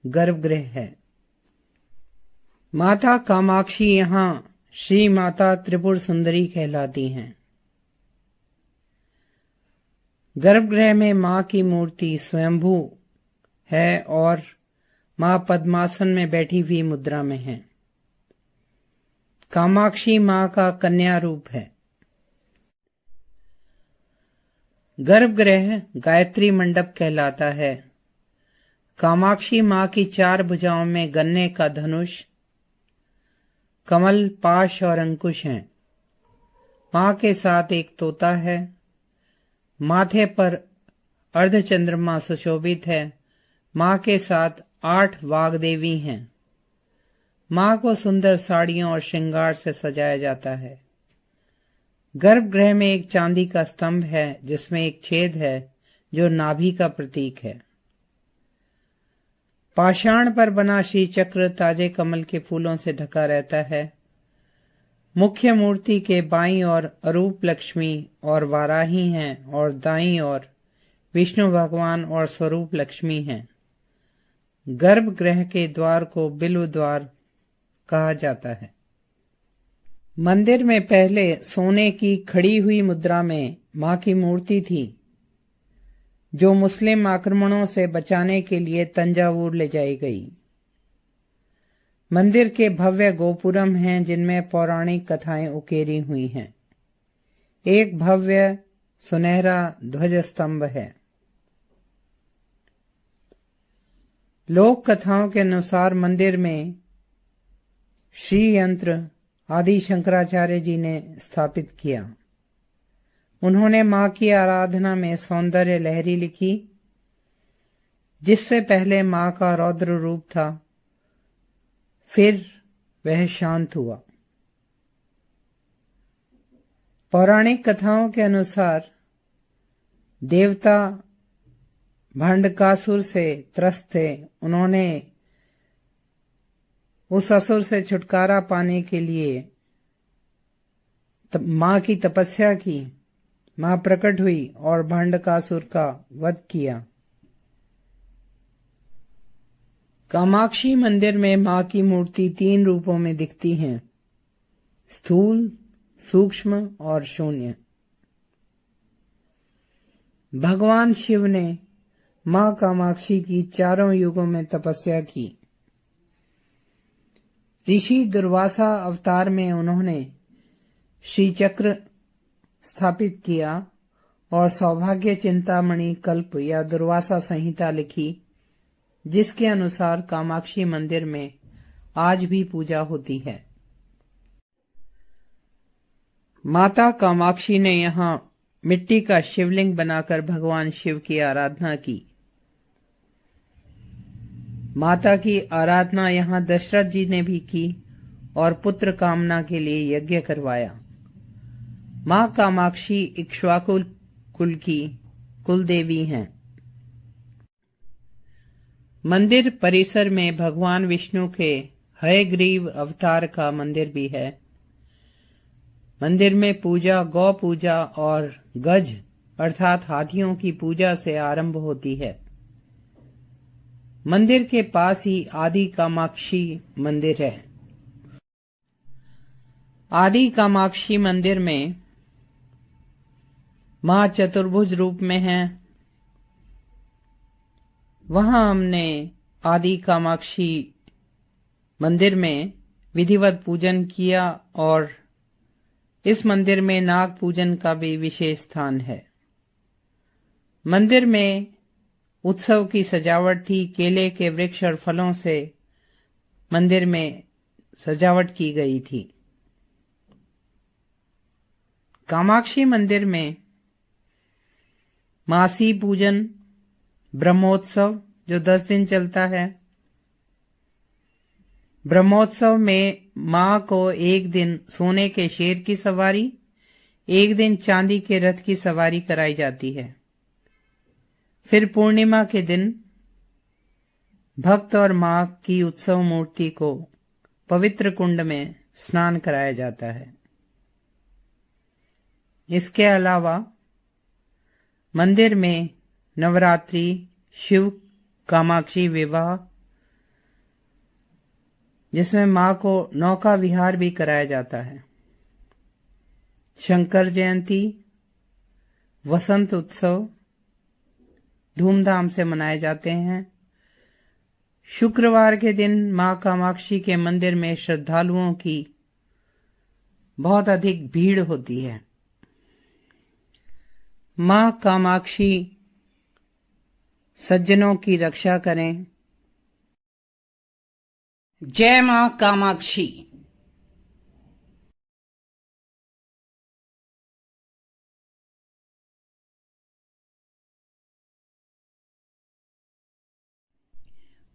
गर्भगृह है। माता कामाक्षी यहाँ श्री माता त्रिपुर सुंदरी कहलाती हैं। गर्भगृह में मां की मूर्ति स्वयंभू है और मां पद्मासन में बैठी हुई मुद्रा में है। कामाक्षी मां का कन्या रूप है। गर्भगृह गायत्री मंडप कहलाता है। कामाक्षी मां की 4 भुजाओं में गन्ने का धनुष, कमल, पाश और अंकुश हैं। मां के साथ एक तोता है। माथे पर अर्धचंद्रमा सुशोभित है। मां के साथ 8 वाग्देवी हैं। मां को सुंदर साड़ियों और श्रृंगार से सजाया जाता है। गर्भगृह में एक चांदी का स्तंभ है जिसमें एक छेद है जो नाभि का प्रतीक है। पाषाण पर बना श्री चक्र ताजे कमल के फूलों से ढका रहता है। मुख्य मूर्ति के बाईं ओर अरूप लक्ष्मी और वाराही हैं और दाईं ओर विष्णु भगवान और स्वरूप लक्ष्मी हैं। गर्भगृह के द्वार को बिल्व द्वार कहा जाता है। मंदिर में पहले सोने की खड़ी हुई मुद्रा में मां की मूर्ति थी, जो मुस्लिम आक्रमणों से बचाने के लिए तंजावुर ले जाई गई। मंदिर के भव्य गोपुरम हैं जिनमें पौराणिक कथाएं उकेरी हुई हैं। एक भव्य सुनहरा ध्वज स्तंभ है। लोक कथाओं के अनुसार मंदिर में श्री यंत्र आदि शंकराचार्य जी ने स्थापित किया। उन्होंने मां की आराधना में सौंदर्य लहरी लिखी, जिससे पहले मां का रौद्र रूप था, फिर वह शांत हुआ। पौराणिक कथाओं के अनुसार देवता भंडकासुर से त्रस्त थे। उन्होंने उस असुर से छुटकारा पाने के लिए मां की तपस्या की। मां प्रकट हुई और भंडकासुर का वध किया। कामाक्षी मंदिर में मां की मूर्ति 3 रूपों में दिखती हैं: स्थूल, सूक्ष्म और शून्य। भगवान शिव ने मां कामाक्षी की 4 युगों में तपस्या की। ऋषि दुर्वासा अवतार में उन्होंने श्री चक्र स्थापित किया और सौभाग्य चिंतामणि कल्प या दुर्वासा संहिता लिखी, जिसके अनुसार कामाक्षी मंदिर में आज भी पूजा होती है। माता कामाक्षी ने यहाँ मिट्टी का शिवलिंग बनाकर भगवान शिव की आराधना की। माता की आराधना यहाँ दशरथ जी ने भी की और पुत्र कामना के लिए यज्ञ करवाया। मां कामाक्षी इक्ष्वाकु कुल की कुलदेवी हैं। मंदिर परिसर में भगवान विष्णु के हयग्रीव अवतार का मंदिर भी है। मंदिर में पूजा गौ पूजा और गज अर्थात हाथियों की पूजा से आरंभ होती है। मंदिर के पास ही आदि कामाक्षी मंदिर है। आदि कामाक्षी मंदिर में मां चतुर्भुज रूप में हैं। वहां हमने आदि कामाक्षी मंदिर में विधिवत पूजन किया और इस मंदिर में नाग पूजन का भी विशेष स्थान है। मंदिर में उत्सव की सजावट थी। केले के वृक्ष और फलों से मंदिर में सजावट की गई थी। कामाक्षी मंदिर में मासी पूजन ब्रह्मोत्सव जो 10 दिन चलता है। ब्रह्मोत्सव में मां को एक दिन सोने के शेर की सवारी, एक दिन चांदी के रथ की सवारी कराई जाती है। फिर पूर्णिमा के दिन भक्त और मां की उत्सव मूर्ति को पवित्र कुंड में स्नान कराया जाता है। इसके अलावा मंदिर में नवरात्रि, शिव कामाक्षी विवाह, जिसमें मां को नौका विहार भी कराया जाता है, शंकर जयंती, वसंत उत्सव धूमधाम से मनाए जाते हैं। शुक्रवार के दिन मां कामाक्षी के मंदिर में श्रद्धालुओं की बहुत अधिक भीड़ होती है। मां कामाक्षी सज्जनों की रक्षा करें। जय मां कामाक्षी।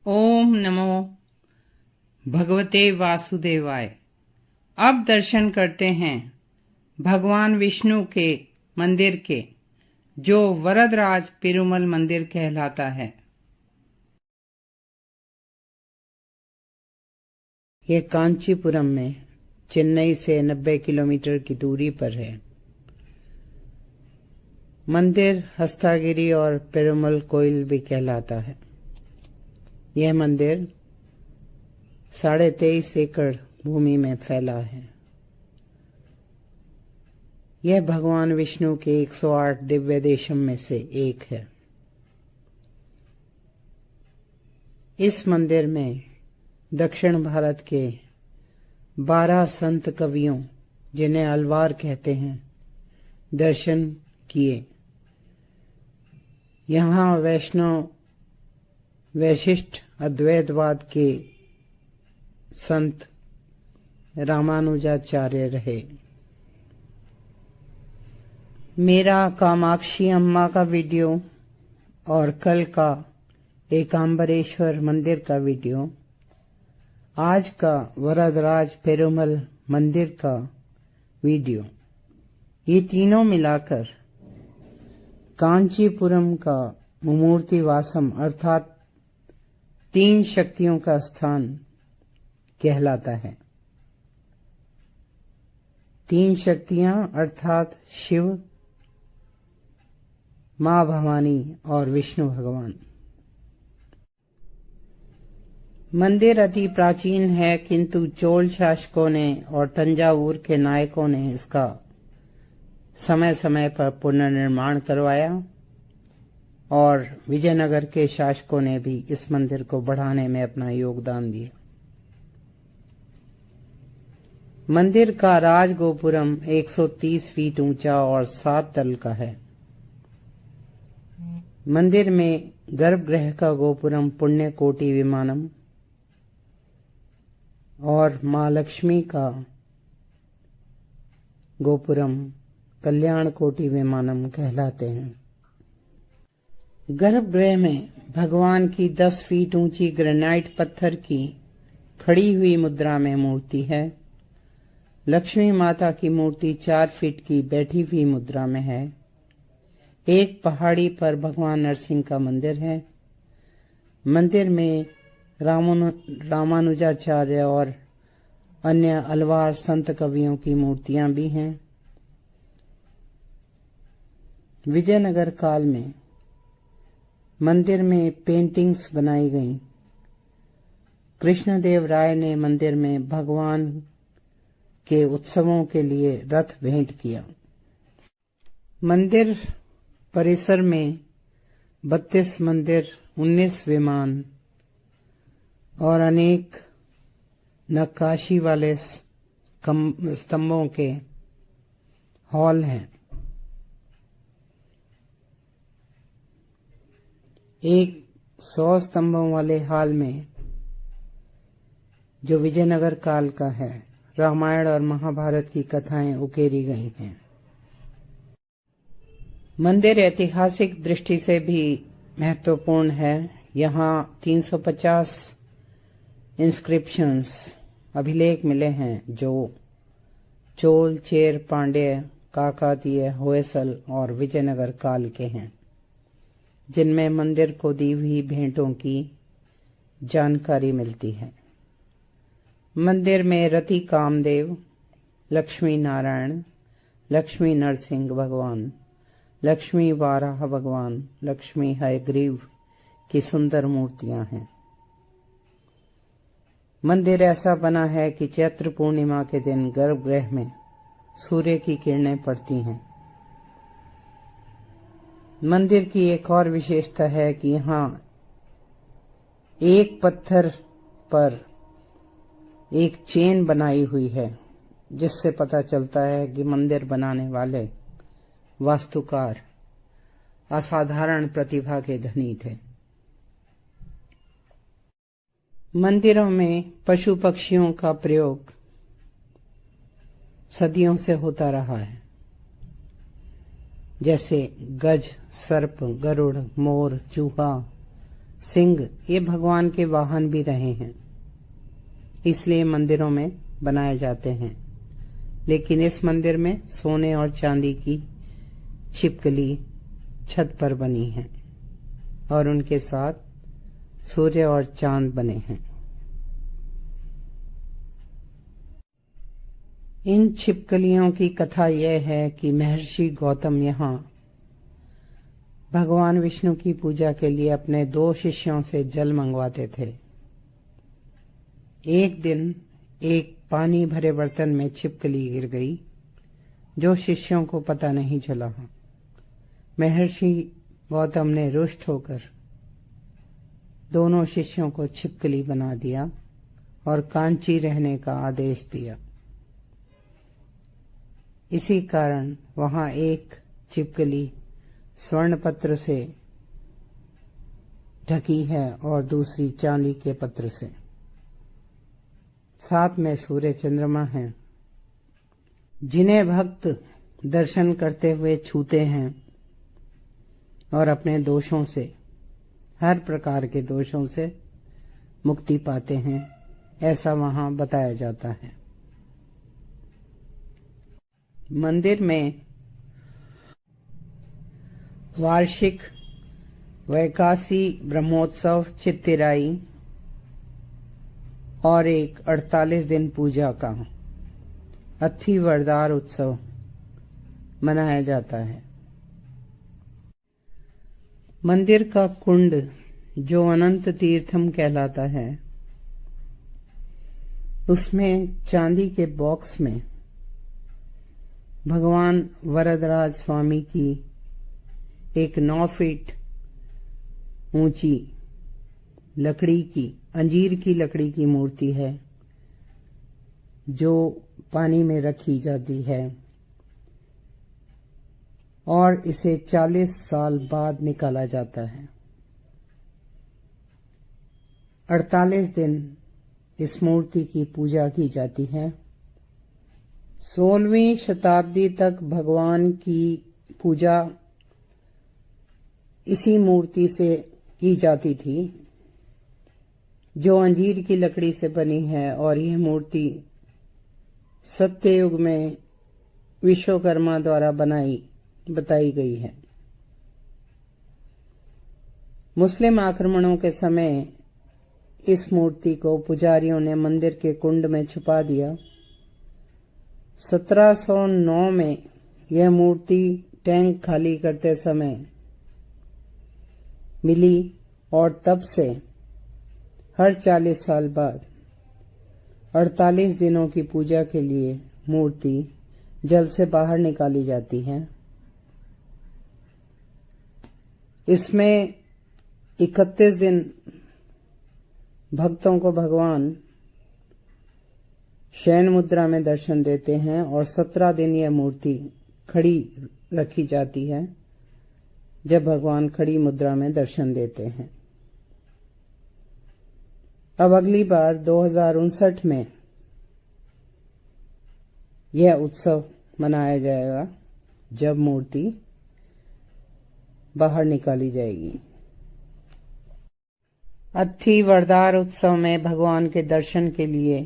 ओम नमो भगवते वासुदेवाय। अब दर्शन करते हैं भगवान विष्णु के मंदिर के, जो वरदराज पेरुमल मंदिर कहलाता है। यह कांचीपुरम में चेन्नई से 90 किलोमीटर की दूरी पर है। मंदिर हस्तागिरी और पेरुमल कोइल भी कहलाता है। यह मंदिर 23.5 एकड़ भूमि में फैला है। यह भगवान विष्णु के 108 दिव्य देशम में से एक है। इस मंदिर में दक्षिण भारत के 12 संत कवियों, जिन्हें अलवार कहते हैं, दर्शन किए। यहाँ वैष्णव वैशिष्ट अद्वैतवाद के संत रामानुजाचार्य रहे। मेरा कामाक्षी अम्मा का वीडियो और कल का एकांबरेश्वर मंदिर का वीडियो, आज का वरदराज पेरुमल मंदिर का वीडियो, ये तीनों मिलाकर कांचीपुरम का मुमूर्ति वासम अर्थात 3 शक्तियों का स्थान कहलाता है। 3 शक्तियां अर्थात शिव, मां भवानी और विष्णु भगवान। मंदिर अति प्राचीन है, किंतु चोल शासकों ने और तंजावुर के नायकों ने इसका समय समय पर पुनर्निर्माण करवाया और विजयनगर के शासकों ने भी इस मंदिर को बढ़ाने में अपना योगदान दिया। मंदिर का राजगोपुरम 130 फीट ऊंचा और 7 तल का है। मंदिर में गर्भगृह का गोपुरम पुण्य कोटि विमानम और मां लक्ष्मी का गोपुरम कल्याण कोटि विमानम कहलाते हैं। गर्भगृह में भगवान की 10 फीट ऊंची ग्रेनाइट पत्थर की खड़ी हुई मुद्रा में मूर्ति है। लक्ष्मी माता की मूर्ति 4 फीट की बैठी हुई मुद्रा में है। एक पहाड़ी पर भगवान नरसिंह का मंदिर है। मंदिर में रामानुजाचार्य और अन्य अलवार संत कवियों की मूर्तियां भी हैं। विजयनगर काल में मंदिर में पेंटिंग्स बनाई गईं। कृष्णदेव राय ने मंदिर में भगवान के उत्सवों के लिए रथ भेंट किया। मंदिर परिसर में 32 मंदिर, 19 विमान और अनेक नक्काशी वाले स्तंभों के हॉल हैं। एक 100 स्तंभों वाले हॉल में, जो विजयनगर काल का है, रामायण और महाभारत की कथाएं उकेरी गई हैं। मंदिर ऐतिहासिक दृष्टि से भी महत्वपूर्ण है। यहाँ 350 इंस्क्रिप्शंस अभिलेख मिले हैं जो चोल, चेर, पांड्य, काकतीय, होयसल और विजयनगर काल के हैं, जिनमें मंदिर को दी हुई भेंटों की जानकारी मिलती है। मंदिर में रति कामदेव, लक्ष्मी नारायण, लक्ष्मी नरसिंह भगवान, लक्ष्मी वाराह भगवान, लक्ष्मी हयग्रीव की सुंदर मूर्तियां हैं। मंदिर ऐसा बना है कि चैत्र पूर्णिमा के दिन गर्भगृह में सूर्य की किरणें पड़ती हैं। मंदिर की एक और विशेषता है कि यहाँ एक पत्थर पर एक चेन बनाई हुई है, जिससे पता चलता है कि मंदिर बनाने वाले वास्तुकार असाधारण प्रतिभा के धनी थे। मंदिरों में पशु पक्षियों का प्रयोग सदियों से होता रहा है, जैसे गज, सर्प, गरुड़, मोर, चूहा, सिंह ये भगवान के वाहन भी रहे हैं, इसलिए मंदिरों में बनाए जाते हैं। लेकिन इस मंदिर में सोने और चांदी की छिपकली छत पर बनी है और उनके साथ सूर्य और चांद बने हैं। इन छिपकलियों की कथा यह है कि महर्षि गौतम यहाँ भगवान विष्णु की पूजा के लिए अपने 2 शिष्यों से जल मंगवाते थे। एक दिन एक पानी भरे बर्तन में छिपकली गिर गई, जो शिष्यों को पता नहीं चला। महर्षि गौतम ने रुष्ट होकर दोनों शिष्यों को छिपकली बना दिया और कांची रहने का आदेश दिया। इसी कारण वहां एक छिपकली स्वर्ण पत्र से ढकी है और दूसरी चांदी के पत्र से। साथ में सूर्य चंद्रमा हैं, जिन्हें भक्त दर्शन करते हुए छूते हैं और अपने दोषों से, हर प्रकार के दोषों से मुक्ति पाते हैं, ऐसा वहां बताया जाता है। मंदिर में वार्षिक वैकासी ब्रह्मोत्सव, चित्तिराई और एक 48 दिन पूजा का अथी वरदार उत्सव मनाया जाता है। मंदिर का कुंड, जो अनंत तीर्थम कहलाता है, उसमें चांदी के बॉक्स में भगवान वरदराज स्वामी की एक 9 फीट ऊंची लकड़ी की, अंजीर की लकड़ी की मूर्ति है, जो पानी में रखी जाती है और इसे 40 साल बाद निकाला जाता है। 48 दिन इस मूर्ति की पूजा की जाती है। 16वीं शताब्दी तक भगवान की पूजा इसी मूर्ति से की जाती थी, जो अंजीर की लकड़ी से बनी है, और यह मूर्ति सत्ययुग में विश्वकर्मा द्वारा बताई गई है। मुस्लिम आक्रमणों के समय इस मूर्ति को पुजारियों ने मंदिर के कुंड में छुपा दिया। 1709 में यह मूर्ति टैंक खाली करते समय मिली और तब से हर 40 साल बाद 48 दिनों की पूजा के लिए मूर्ति जल से बाहर निकाली जाती है। इसमें 31 दिन भक्तों को भगवान शयन मुद्रा में दर्शन देते हैं और 17 दिन यह मूर्ति खड़ी रखी जाती है, जब भगवान खड़ी मुद्रा में दर्शन देते हैं। अब अगली बार 2059 में यह उत्सव मनाया जाएगा, जब मूर्ति बाहर निकाली जाएगी। अत्थी वरदार उत्सव में भगवान के दर्शन के लिए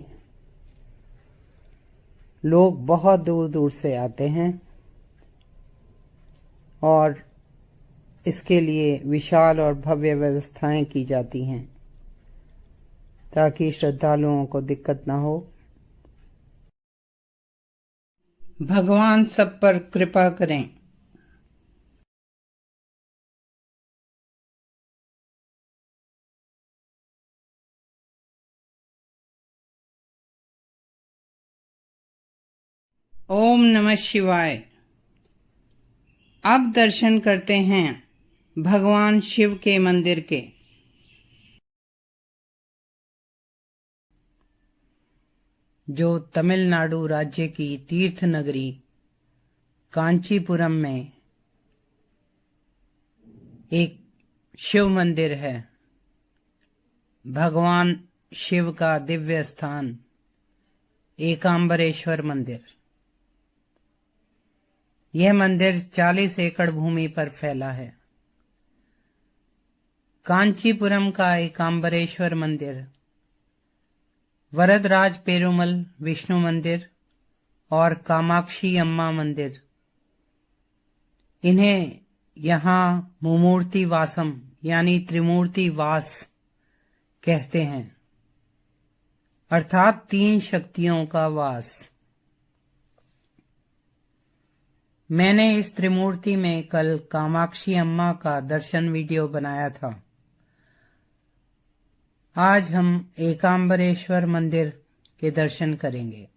लोग बहुत दूर दूर से आते हैं और इसके लिए विशाल और भव्य व्यवस्थाएं की जाती हैं ताकि श्रद्धालुओं को दिक्कत न हो। भगवान सब पर कृपा करें। ओम नमः शिवाय। अब दर्शन करते हैं भगवान शिव के मंदिर के। जो तमिलनाडु राज्य की तीर्थ नगरी कांचीपुरम में एक शिव मंदिर है। भगवान शिव का दिव्य स्थान एकांबरेश्वर मंदिर। यह मंदिर 40 एकड़ भूमि पर फैला है। कांचीपुरम का एकांबरेश्वर मंदिर, वरदराज पेरुमल विष्णु मंदिर और कामाक्षी अम्मा मंदिर, इन्हें यहाँ मुमूर्ति वासम यानी त्रिमूर्ति वास कहते हैं, अर्थात 3 शक्तियों का वास। मैंने इस त्रिमूर्ति में कल कामाक्षी अम्मा का दर्शन वीडियो बनाया था। आज हम एकांबरेश्वर मंदिर के दर्शन करेंगे।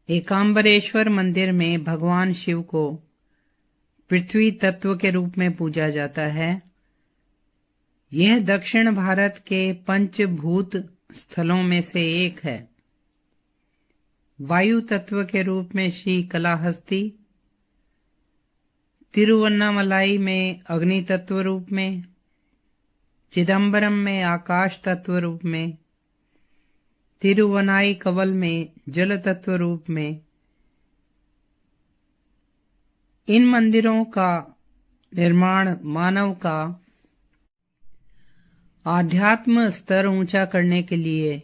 एकांबरेश्वर मंदिर में भगवान शिव को पृथ्वी तत्व के रूप में पूजा जाता है। यह दक्षिण भारत के पंचभूत स्थलों में से एक है। वायु तत्व के रूप में श्री कलाहस्ती, तिरुवन्नामलाई में अग्नि तत्व रूप में, चिदंबरम में आकाश तत्व रूप में, तिरुवनाई कवल में जल तत्व रूप में। इन मंदिरों का निर्माण मानव का आध्यात्म स्तर ऊंचा करने के लिए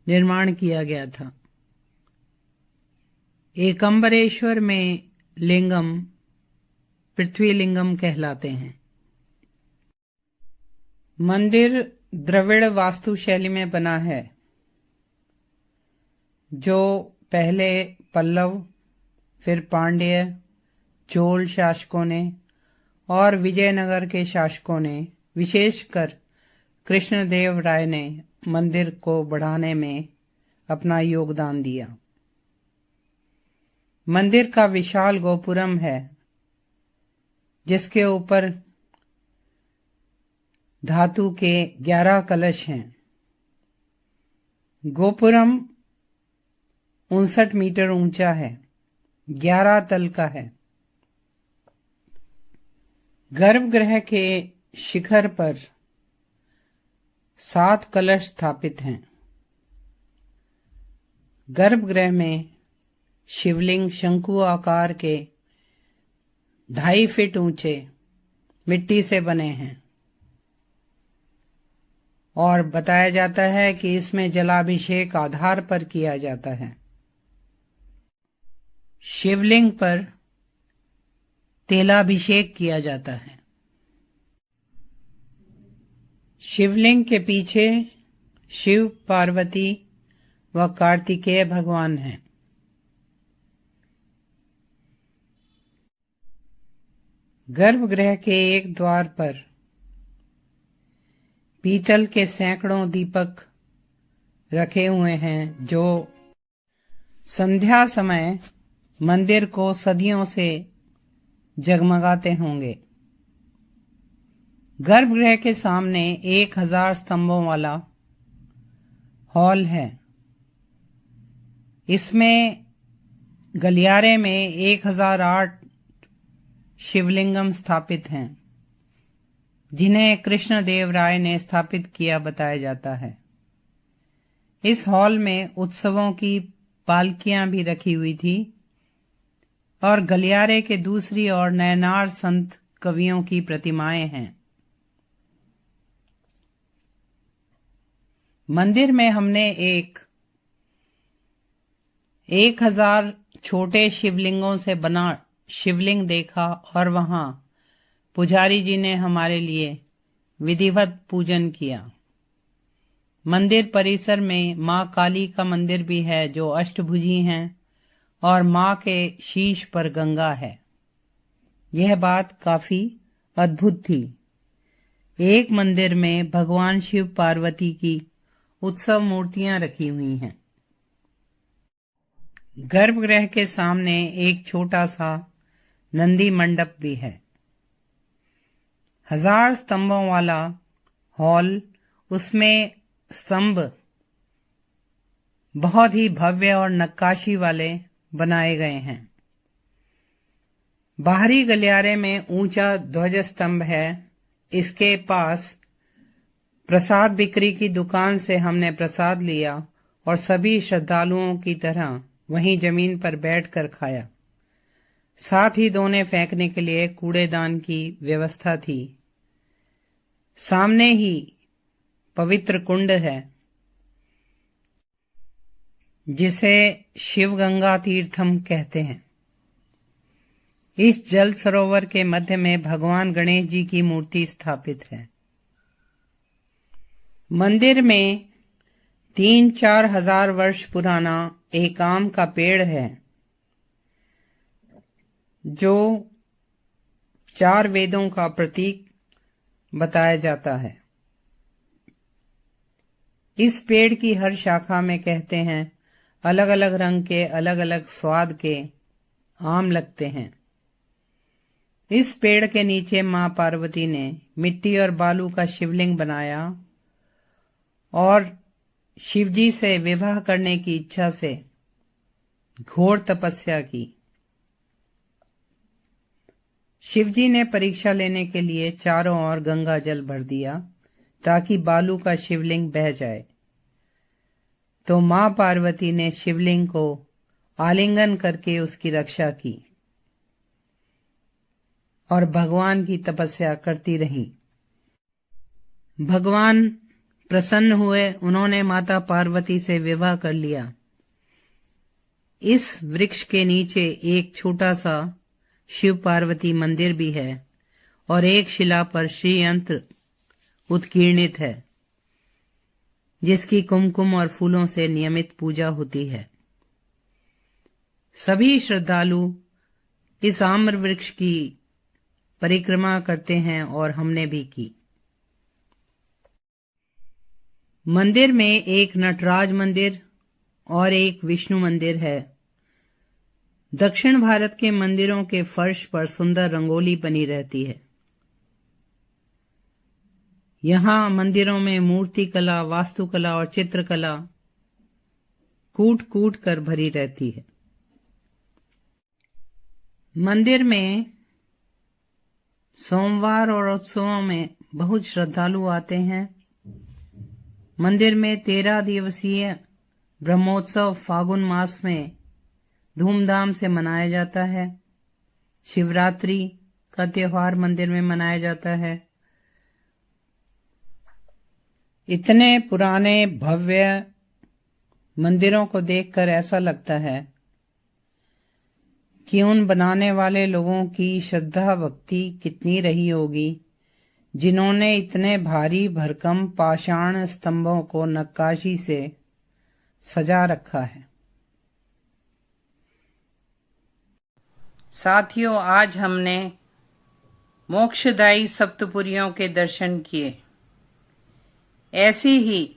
निर्माण किया गया था। एकांबरेश्वर में लिंगम पृथ्वी लिंगम कहलाते हैं। मंदिर द्रविड़ वास्तुशैली में बना है, जो पहले पल्लव, फिर पांड्य, चोल शासकों ने और विजयनगर के शासकों ने, विशेषकर कृष्णदेव राय ने मंदिर को बढ़ाने में अपना योगदान दिया। मंदिर का विशाल गोपुरम है, जिसके ऊपर धातु के 11 कलश हैं। गोपुरम 59 मीटर ऊंचा है, 11 तल का है। गर्भगृह के शिखर पर 7 कलश स्थापित हैं। गर्भगृह में शिवलिंग शंकु आकार के 2.5 फीट ऊंचे मिट्टी से बने हैं और बताया जाता है कि इसमें जलाभिषेक आधार पर किया जाता है। शिवलिंग पर तेलाभिषेक किया जाता है। शिवलिंग के पीछे शिव, पार्वती व कार्तिकेय भगवान हैं। गर्भगृह के एक द्वार पर पीतल के सैकड़ों दीपक रखे हुए हैं, जो संध्या समय मंदिर को सदियों से जगमगाते होंगे। गर्भगृह के सामने 1000 स्तंभों वाला हॉल है। इसमें गलियारे में 1008 शिवलिंगम स्थापित हैं, जिन्हें कृष्णदेव राय ने स्थापित किया बताया जाता है। इस हॉल में उत्सवों की पालकियां भी रखी हुई थी, और गलियारे के दूसरी ओर नयनार संत कवियों की प्रतिमाएं हैं। मंदिर में हमने 1000 छोटे शिवलिंगों से बना शिवलिंग देखा और वहां पुजारी जी ने हमारे लिए विधिवत पूजन किया। मंदिर परिसर में मां काली का मंदिर भी है जो अष्टभुजी हैं और मां के शीश पर गंगा है। यह बात काफी अद्भुत थी। एक मंदिर में भगवान शिव पार्वती की उत्सव मूर्तियां रखी हुई हैं। गर्भगृह के सामने एक छोटा सा नंदी मंडप भी है। 1000 स्तंभों वाला हॉल, उसमें स्तंभ बहुत ही भव्य और नक्काशी वाले बनाए गए हैं। बाहरी गलियारे में ऊंचा ध्वज स्तंभ है। इसके पास प्रसाद बिक्री की दुकान से हमने प्रसाद लिया और सभी श्रद्धालुओं की तरह वहीं जमीन पर बैठकर खाया। साथ ही दोने फेंकने के लिए कूड़ेदान की व्यवस्था थी। सामने ही पवित्र कुंड है जिसे शिवगंगा तीर्थम कहते हैं। इस जल सरोवर के मध्य में भगवान गणेश जी की मूर्ति स्थापित है। मंदिर में 3-4 हजार वर्ष पुराना एक आम का पेड़ है जो 4 वेदों का प्रतीक बताया जाता है। इस पेड़ की हर शाखा में कहते हैं अलग अलग रंग के अलग अलग स्वाद के आम लगते हैं। इस पेड़ के नीचे मां पार्वती ने मिट्टी और बालू का शिवलिंग बनाया और शिवजी से विवाह करने की इच्छा से घोर तपस्या की। शिवजी ने परीक्षा लेने के लिए चारों ओर गंगा जल भर दिया ताकि बालू का शिवलिंग बह जाए। तो मां पार्वती ने शिवलिंग को आलिंगन करके उसकी रक्षा की और भगवान की तपस्या करती रहीं। भगवान प्रसन्न हुए, उन्होंने माता पार्वती से विवाह कर लिया। इस वृक्ष के नीचे एक छोटा सा शिव पार्वती मंदिर भी है और एक शिला पर श्री यंत्र उत्कीर्णित है जिसकी कुमकुम और फूलों से नियमित पूजा होती है। सभी श्रद्धालु इस आम्र वृक्ष की परिक्रमा करते हैं और हमने भी की। मंदिर में एक नटराज मंदिर और एक विष्णु मंदिर है। दक्षिण भारत के मंदिरों के फर्श पर सुंदर रंगोली बनी रहती है। यहाँ मंदिरों में मूर्ति कला, वास्तुकला और चित्रकला कूट कूट कर भरी रहती है। मंदिर में सोमवार और उत्सवों में बहुत श्रद्धालु आते हैं। मंदिर में 13 दिवसीय ब्रह्मोत्सव फागुन मास में धूमधाम से मनाया जाता है। शिवरात्रि का त्योहार मंदिर में मनाया जाता है। इतने पुराने भव्य मंदिरों को देखकर ऐसा लगता है कि उन बनाने वाले लोगों की श्रद्धा भक्ति कितनी रही होगी जिन्होंने इतने भारी भरकम पाषाण स्तंभों को नक्काशी से सजा रखा है। साथियों, आज हमने मोक्षदायी सप्तपुरियों के दर्शन किए। ऐसी ही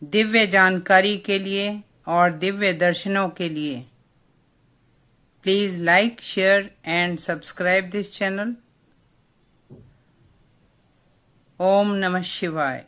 दिव्य जानकारी के लिए और दिव्य दर्शनों के लिए please like, share and subscribe this channel. ओम नमः शिवाय।